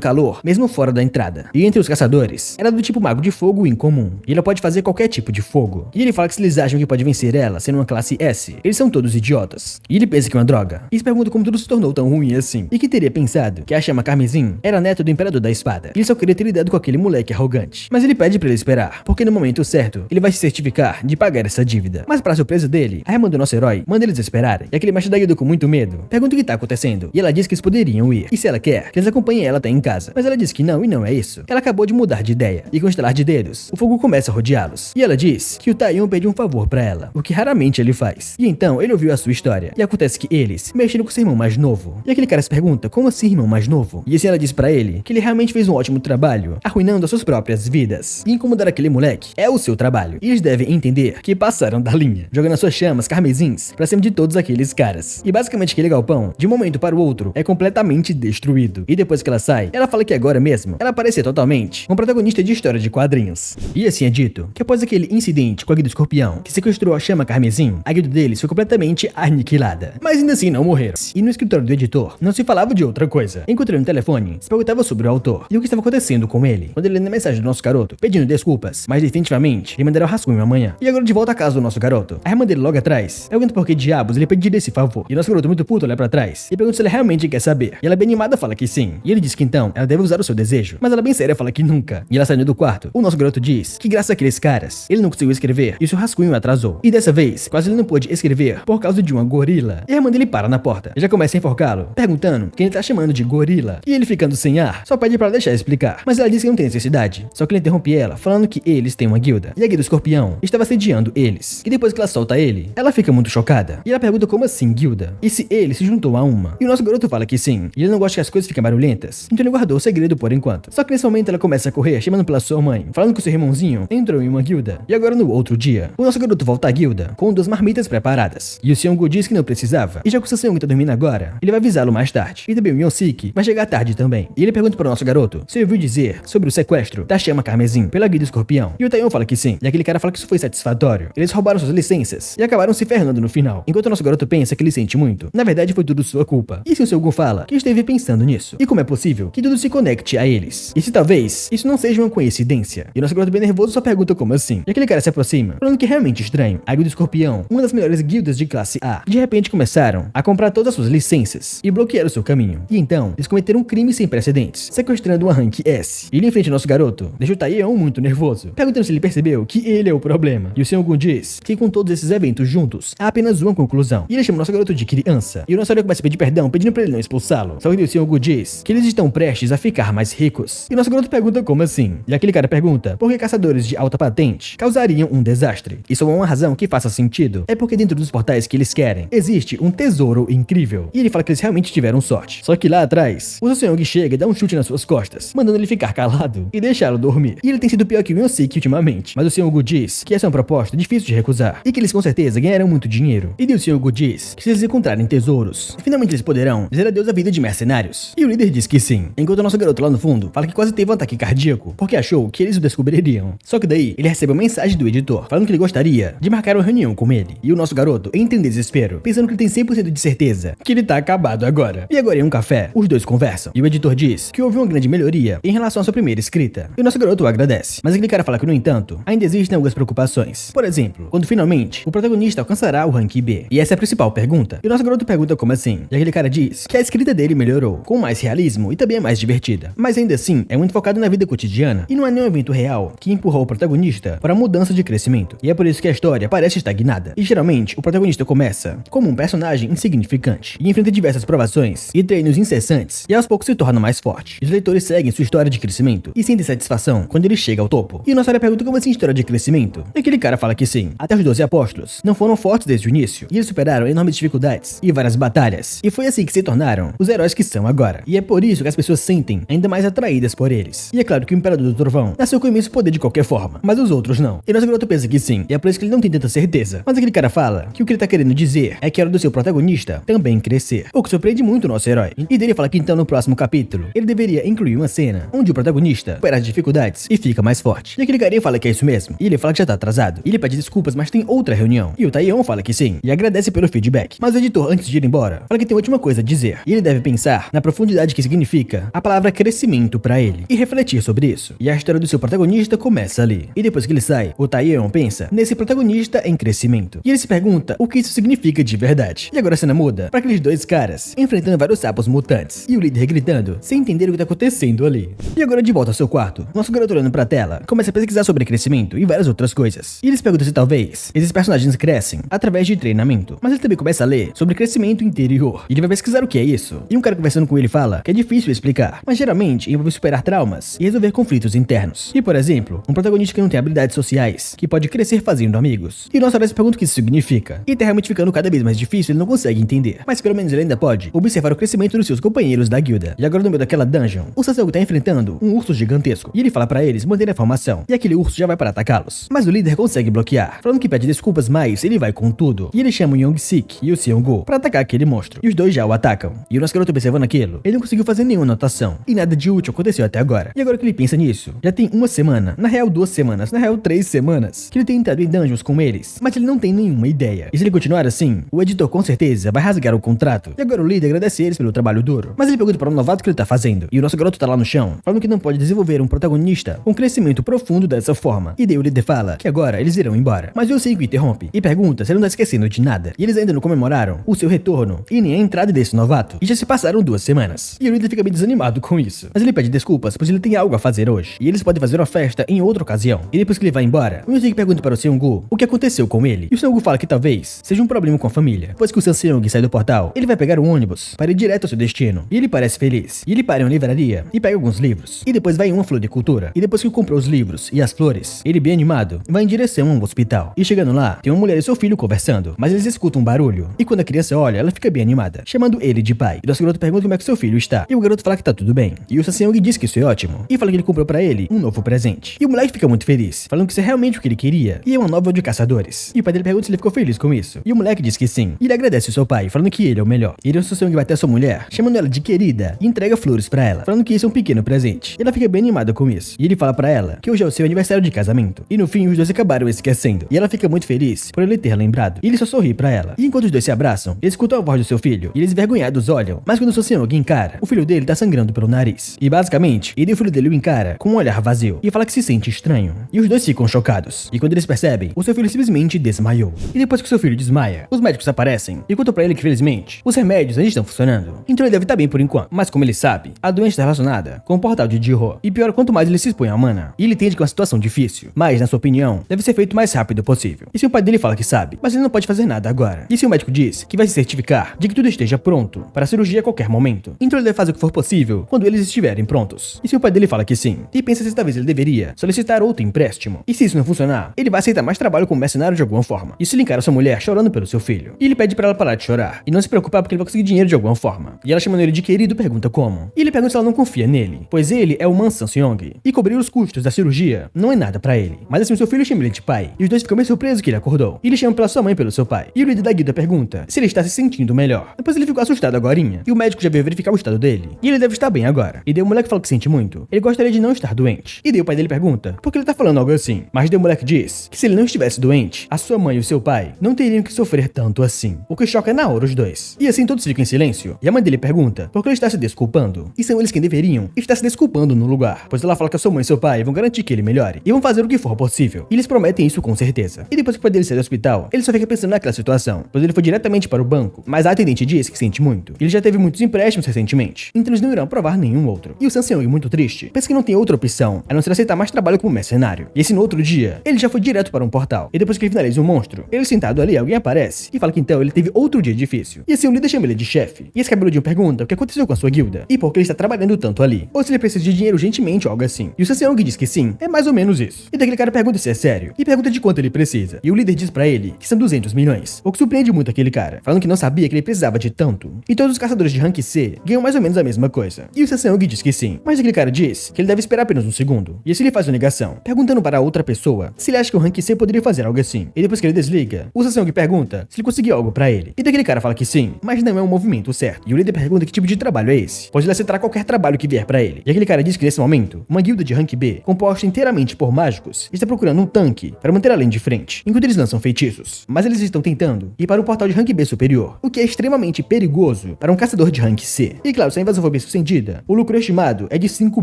Speaker 1: calor, mesmo fora da entrada. E entre os caçadores, ela é do tipo mago de fogo incomum, e ela pode fazer qualquer tipo de fogo. E ele fala que se eles acham que pode vencer ela sendo uma classe S, eles são todos idiotas. E ele pensa que é uma droga. E se pergunta como tudo se tornou tão ruim assim. E que teria pensado que a Chama Carmesim era neta do Imperador da Espada. E ele só queria ter lidado com aquele moleque arrogante. Mas ele pede pra ele esperar, porque no momento certo, ele vai se certificar de pagar essa dívida. Mas pra surpresa dele, a irmã do nosso herói manda eles esperarem. E aquele mestre da guilda com muito medo pergunta o que tá acontecendo. E ela diz que eles poderiam ir. E se ela quer, que eles acompanhem ela até em casa. Mas ela diz que não, e não é isso. Ela acabou de mudar de ideia. E com um estalar de dedos, o fogo começa a rodeá-los. E ela diz que o Taion pediu um favor pra ela, o que raramente ele faz. E então ele ouviu a sua história. E acontece que eles mexeram com seu irmão mais novo. E aquele cara se pergunta, como assim irmão mais novo? E assim ela diz pra ele que ele realmente fez um ótimo trabalho, arruinando as suas próprias vidas. E incomodar aquele moleque é o seu trabalho. E eles devem entender que passaram da linha, jogando as suas chamas carmesins pra cima de todos aqueles caras. E basicamente aquele galpão, de um momento para o outro, é completamente destruído. E depois que ela sai, ela fala que agora mesmo, ela parecia totalmente um protagonista de história de quadrinhos. E assim é dito que após aquele incidente com a Guilda Escorpião, que sequestrou a Chama Carmesim, a guilda deles foi completamente aniquilada. Mas ainda assim não morreram. E no escritório do editor, não se falava de outra coisa. Enquanto ele no telefone, se perguntava sobre o autor e o que estava acontecendo com ele. Quando ele lê a mensagem do nosso garoto, pedindo desculpas, mas definitivamente ele mandará o rascunho amanhã. E agora de volta à casa do nosso garoto, a irmã dele logo atrás pergunta por que diabos ele pediria esse favor. E o nosso garoto muito puto olha pra trás e pergunta se ele realmente quer saber. E ela bem animada fala que sim. E ele diz que então ela deve usar o seu desejo. Mas ela bem séria fala que nunca. E ela saindo do quarto, o nosso garoto diz que graças àqueles caras, ele não conseguiu escrever e o seu rascunho atrasou. E dessa vez, quase ele não pôde escrever por causa de uma gorila. E a irmã dele para na porta e já começa a enforcá-lo, perguntando quem ele tá chamando de gorila. E ele ficando sem ar, só pede pra ela deixar explicar. Mas ela diz que não tem necessidade. Só que ele interrompe ela, falando que eles têm uma guilda. E a guilda Escorpião estava assediando eles. E depois que ela solta ele, ela fica muito chocada. E ela pergunta como assim guilda? E se ele se juntou a uma? E o nosso garoto fala que sim. E ele não gosta que as coisas fiquem barulhentas. Então ele guardou o segredo por enquanto. Só que nesse momento ela começa a correr, chamando pela sua mãe, falando que o seu irmãozinho entrou em uma guilda. E agora no outro dia, o nosso garoto volta à guilda com 2 marmitas preparadas. E o Seongu diz que não precisava. E já que o Seongu tá dormindo agora, ele vai avisá-lo mais tarde. E também o Yonsik vai chegar tarde também. E ele pergunta para o nosso garoto se ouviu dizer sobre o sequestro da Chama Carmesim pela guilda Escorpião. E o Taion fala que sim. E aquele cara fala que isso foi satisfatório. Eles roubaram suas licenças e acabaram se ferrando no final. Enquanto o nosso garoto pensa que ele sente muito, na verdade foi tudo sua culpa. E se o Seongu fala que esteve pensando nisso? E como é possível que tudo se conecte a eles? E se talvez isso não seja uma coincidência? E o nosso garoto bem nervoso só pergunta como assim. E aquele cara se aproxima, falando que é realmente estranho. A guilda Escorpião, uma das melhores guildas de classe A, de repente começaram a comprar todas as suas licenças e bloquear o seu caminho. E então, eles cometeram um crime sem precedentes, sequestrando uma rank S. E ele enfrenta o nosso garoto, deixa o Taion muito nervoso, perguntando se ele percebeu que ele é o problema. E o Seongu diz que com todos esses eventos juntos, há apenas uma conclusão. E ele chama o nosso garoto de criança. E o nosso herói começa a pedir perdão, pedindo pra ele não expulsá-lo. Só que o Seongu diz que eles estão prestes a ficar mais ricos. E o nosso garoto pergunta como assim. E aquele cara pergunta por que caçadores de alta patente causariam um desastre. E só uma razão que faça sentido é porque dentro dos portais que eles querem, existe um tesouro incrível. E ele fala que eles realmente tiveram sorte. Só que lá atrás, o Seongu chega e dá um chute nas suas costas, mandando ele ficar calado e deixá-lo dormir. E ele tem sido pior que o Yonsik ultimamente. Mas o Seongu diz que essa é uma proposta difícil de recusar e que eles com certeza ganharão muito dinheiro. E o Seongu diz que se eles encontrarem tesouros, finalmente eles poderão dizer adeus à vida de mercenários. E o líder diz que sim. Enquanto o nosso garoto lá no fundo fala que quase teve um ataque cardíaco, porque achou que eles o descobririam. Só que daí, ele recebe uma mensagem do editor, falando que ele gostaria de marcar uma reunião com ele. E o nosso garoto entra em desespero, pensando que ele tem 100% de certeza que ele tá acabado agora. E agora em um café, os dois conversam. E o editor diz que houve uma grande melhoria em relação à sua primeira escrita. E o nosso garoto o agradece. Mas aquele cara fala que, no entanto, ainda existem algumas preocupações. Por exemplo, quando finalmente o protagonista alcançará o rank B. E essa é a principal pergunta. E o nosso garoto pergunta como assim. E aquele cara diz que a escrita dele melhorou, com mais realismo e também é mais divertida. Mas ainda assim, é muito focado na vida cotidiana e não é nenhum evento real que empurrou o protagonista para a mudança de crescimento. E é por isso que a história parece estagnada. E geralmente, o protagonista começa como um personagem insignificante e enfrenta diversas provações e treinos incessantes e aos poucos se torna mais forte. Os leitores seguem sua história de crescimento e sentem satisfação quando ele chega ao topo. E o nosso área pergunta como assim história de crescimento? E aquele cara fala que sim. Até os 12 apóstolos não foram fortes desde o início e eles superaram enormes dificuldades e várias batalhas. E foi assim que se tornaram os heróis que são agora. E é por isso que as pessoas sentem ainda mais atraídas por eles. E é claro que o Imperador do Trovão nasceu com imenso poder de qualquer forma, mas os outros não. E nosso garoto pensa que sim, e é por isso que ele não tem tanta certeza. Mas aquele cara fala que o que ele tá querendo dizer é que é hora do seu protagonista também crescer. O que surpreende muito o nosso herói. E dele fala que então no próximo capítulo, ele deveria incluir uma cena onde o protagonista supera as dificuldades e fica mais forte. E aquele carinha fala fala que é isso mesmo. E ele fala que já tá atrasado. E ele pede desculpas, mas tem outra reunião. E o Taeyeon fala que sim, e agradece pelo feedback. Mas o editor, antes de ir embora, fala que tem última coisa a dizer. E ele deve pensar na profundidade que significa a palavra crescimento pra ele. E refletir sobre isso. E a história do seu protagonista começa ali. E depois que ele sai, o Taeyeon pensa nesse protagonista em crescimento. E ele se pergunta o que isso significa de verdade. E agora a cena muda pra aqueles dois caras enfrentando vários sapos mutantes. E o líder gritando, sem entender o que tá acontecendo ali. E agora de volta ao seu quarto, nosso garoto olhando pra tela, começa a pesquisar sobre crescimento e várias outras coisas. E eles perguntam se talvez esses personagens crescem através de treinamento. Mas ele também começa a ler sobre crescimento interior. E ele vai pesquisar o que é isso. E um cara conversando com ele fala que é difícil explicar, mas geralmente envolve superar traumas e resolver conflitos internos. E por exemplo, um protagonista que não tem habilidades sociais, que pode crescer fazendo amigos. E nossa vez pergunta o que isso significa. E tá realmente ficando cada vez mais difícil, ele não consegue entender. Mas pelo menos ele ainda pode observar o crescimento dos seus companheiros da guilda. E agora no meio daquela dungeon, o Saseo tá enfrentando um urso gigantesco. E ele fala pra eles manterem a formação. E aquele urso já vai para atacá-los. Mas o líder consegue bloquear, falando que pede desculpas, mas ele vai com tudo. E ele chama o Young-sik e o Seong-gu pra atacar aquele monstro. E os dois já o atacam. E o nosso garoto observando aquilo, ele não conseguiu fazer nenhuma anotação. E nada de útil aconteceu até agora. E agora que ele pensa nisso, já tem uma semana, na real 2 semanas, na real 3 semanas, que ele tem entrado em dungeons com eles. Mas ele não tem nenhuma ideia. E se ele continuar assim, o editor com certeza vai rasgar o contrato. E agora o líder agradece eles pelo trabalho duro. Mas ele pergunta para um novato o que ele tá fazendo. E o nosso garoto tá lá no chão, falando que não pode desenvolver um protagonista com crescimento profundo dessa forma. E daí o líder fala que agora eles irão embora. Mas o Young-sik interrompe e pergunta se ele não tá esquecendo de nada. E eles ainda não comemoraram o seu retorno e nem a entrada desse novato. E já se passaram 2 semanas. E o líder fica bem desanimado com isso. Mas ele pede desculpas, pois ele tem algo a fazer hoje. E eles podem fazer uma festa em outra ocasião. E depois que ele vai embora, o Young-sik pergunta para o Seong-gu o que aconteceu com ele. E o Seong-gu fala que talvez seja um problema com a família. Depois que o Sang-seong sai do portal, ele vai pegar um ônibus para ir direto ao seu destino. E ele parece feliz. E ele para em uma livraria e pega alguns livros. E depois vai em uma floricultura. E depois que comprou os livros e as flores, ele bem animado vai em direção a um hospital. E chegando lá, tem uma mulher e seu filho conversando. Mas eles escutam um barulho. E quando a criança olha, ela fica bem animada, chamando ele de pai. E nosso garoto pergunta como é que seu filho está. E o garoto fala que tá tudo bem. E o Sang-seong diz que isso é ótimo. E fala que ele comprou pra ele um novo presente. E o moleque fica muito feliz, falando que isso é realmente o que ele queria. E é uma novel de caçadores. E o pai dele pergunta se ele ficou feliz com isso. E o moleque diz que sim. E ele agradece o seu pai, falando que ele é o melhor. E o Sang-seong vai até a sua mulher, chamando ela de querida, e entrega flores pra ela, falando que isso é um pequeno presente. E ela fica bem animada com isso. E ele fala pra ela que hoje é o seu aniversário de casamento. E no fim, os dois acabaram esquecendo. E ela fica muito feliz por ele ter lembrado. E ele só sorri pra ela. E enquanto os dois se abraçam, eles escutam a voz do seu filho. E eles envergonhados olham. Mas quando o Sang-seong encara, o filho dele tá sangrando pelo nariz. E basicamente, ele e o filho dele o encara com um olhar vazio. E fala que se sente estranho. E os dois ficam chocados. E quando eles percebem, o seu filho simplesmente desmaiou. E depois que o seu filho desmaia, os médicos aparecem e contam pra ele que felizmente os remédios ainda estão funcionando. Então ele deve estar bem por enquanto. Mas como ele sabe, a doença está relacionada com o portal de Jiho. E pior quanto mais ele se expõe à mana. E ele entende que é uma situação difícil. Mas, na sua opinião, deve ser feito o mais rápido possível. E se o pai dele fala que sabe, mas ele não pode fazer nada agora. E se o médico diz que vai se certificar de que tudo esteja pronto para a cirurgia a qualquer momento. Então ele deve fazer o que for possível quando eles estiverem prontos. E se o pai dele fala que sim, e pensa se talvez ele deveria solicitar outro empréstimo. E se isso não funcionar, ele vai aceitar mais trabalho como mercenário de alguma forma. E se ele encara sua mulher chorando pelo seu filho. E ele pede pra ela parar de chorar. E não se preocupar porque ele vai conseguir dinheiro de alguma forma. E ela chamando ele de querido pergunta como. E ele pergunta se ela não confia nele, pois ele é o Man Sang-seong. E cobrir os custos da cirurgia não é nada pra ele. Mas assim o seu filho chama ele de pai. E os dois ficam meio surpresos que ele acordou. E ele chama pela sua mãe e pelo seu pai. E o líder da guilda pergunta se ele está se sentindo melhor. Depois ele ficou assustado agorinha. E o médico já veio verificar o estado dele. E ele deve estar bem agora. E daí o moleque fala que sente muito. Ele gostaria de não estar doente. E daí o pai dele pergunta por que ele tá falando algo assim. Mas daí o moleque diz que se ele não estivesse doente, a sua mãe e o seu pai não teriam que sofrer tanto assim. O que choca na hora os dois. E assim todos ficam em silêncio. E a mãe dele pergunta por que ele está se desculpando. E são eles quem deveriam estar se desculpando no lugar. Pois ela fala que a sua mãe e seu pai vão garantir que ele melhore. E vão fazer o que for possível. E eles prometem isso com certeza. E depois que o pai dele sai do hospital, ele só fica pensando naquela situação. Pois ele foi diretamente para o banco. Mas a atendente diz que sente muito. E ele já teve muitos empréstimos recentemente. Então eles não irão aprovar nenhum outro. E o Sang-seong, muito triste, pensa que não tem outra opção a não ser aceitar mais trabalho como mercenário. E assim no outro dia, ele já foi direto para um portal. E depois que ele finaliza o monstro, ele sentado ali, alguém aparece e fala que então ele teve outro dia difícil. E assim o líder chama ele de chefe. E esse cabeludinho pergunta o que aconteceu com a sua guilda e por que ele está trabalhando tanto ali. Ou se ele precisa de dinheiro urgentemente ou algo assim. E o Sang-seong diz que sim, é mais ou menos isso. E daquele cara pergunta se é sério e pergunta de quanto ele precisa. E o líder diz pra ele que são 200 milhões. O que surpreende muito aquele cara, falando que não sabia que ele precisava de tanto. E todos os caçadores de rank C ganham mais ou menos a mesma coisa. E o Sang-seong diz que sim, mas aquele cara diz que ele deve esperar apenas um segundo. E assim ele faz uma ligação, perguntando para outra pessoa se ele acha que o rank C poderia fazer algo assim. E depois que ele desliga, o Sang-seong pergunta se ele conseguiu algo pra ele. E daquele cara fala que sim, mas não é um movimento certo. E o líder pergunta que tipo de trabalho é esse, pois ele aceitará qualquer trabalho que vier pra ele. E aquele cara diz que nesse momento, uma guilda de rank B, composta inteiramente por por mágicos está procurando um tanque para manter a lane de frente, enquanto eles lançam feitiços. Mas eles estão tentando ir para um portal de rank B superior, o que é extremamente perigoso para um caçador de rank C. E claro, se a invasão for bem sucedida, o lucro estimado é de 5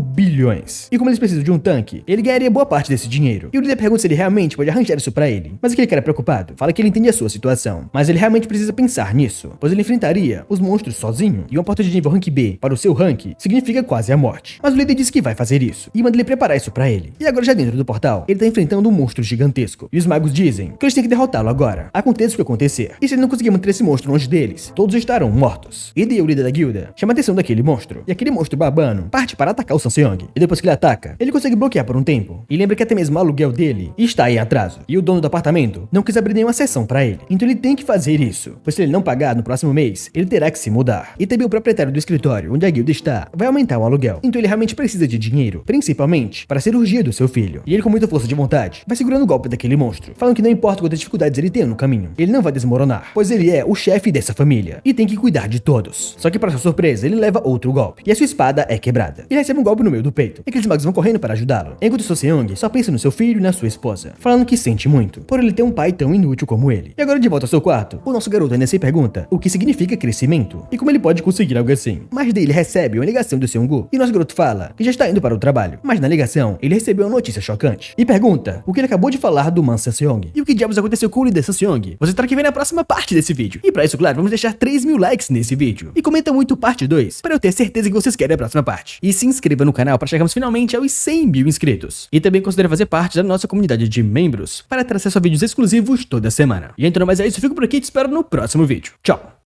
Speaker 1: bilhões. E como eles precisam de um tanque, ele ganharia boa parte desse dinheiro. E o líder pergunta se ele realmente pode arranjar isso para ele. Mas aquele cara preocupado fala que ele entende a sua situação, mas ele realmente precisa pensar nisso, pois ele enfrentaria os monstros sozinho, e uma porta de nível rank B para o seu rank significa quase a morte. Mas o líder diz que vai fazer isso, e manda ele preparar isso para ele. E agora já dentro do portal, ele tá enfrentando um monstro gigantesco, e os magos dizem que eles têm que derrotá-lo agora, aconteça o que acontecer. E se ele não conseguir manter esse monstro longe deles, todos estarão mortos. E daí o líder da guilda chama a atenção daquele monstro, e aquele monstro babano parte para atacar o Samseong. E depois que ele ataca, ele consegue bloquear por um tempo, e lembra que até mesmo o aluguel dele está em atraso, e o dono do apartamento não quis abrir nenhuma sessão para ele. Então ele tem que fazer isso, pois se ele não pagar no próximo mês, ele terá que se mudar. E também o proprietário do escritório onde a guilda está vai aumentar o aluguel, então ele realmente precisa de dinheiro, principalmente para a cirurgia do seu filho. E ele, com muita força de vontade, vai segurando o golpe daquele monstro, falando que não importa quantas dificuldades ele tenha no caminho, ele não vai desmoronar, pois ele é o chefe dessa família e tem que cuidar de todos. Só que para sua surpresa, ele leva outro golpe, e a sua espada é quebrada. Ele recebe um golpe no meio do peito, e aqueles magos vão correndo para ajudá-lo, enquanto o Samseong só pensa no seu filho e na sua esposa, falando que sente muito, por ele ter um pai tão inútil como ele. E agora de volta ao seu quarto, o nosso garoto ainda se pergunta o que significa crescimento, e como ele pode conseguir algo assim. Mas daí ele recebe uma ligação do Seongu, e nosso garoto fala que já está indo para o trabalho, mas na ligação, ele recebeu uma notícia chocante, e pergunta o que ele acabou de falar do Man Samseong, e o que diabos aconteceu com o líder Samseong. Você terá que ver na próxima parte desse vídeo. E para isso, claro, vamos deixar 3.000 likes nesse vídeo, e comenta muito parte 2, para eu ter certeza que vocês querem a próxima parte. E se inscreva no canal para chegarmos finalmente aos 100.000 inscritos. E também considere fazer parte da nossa comunidade de membros, para ter acesso a vídeos exclusivos toda semana. E então, mais é isso, eu fico por aqui e te espero no próximo vídeo. Tchau!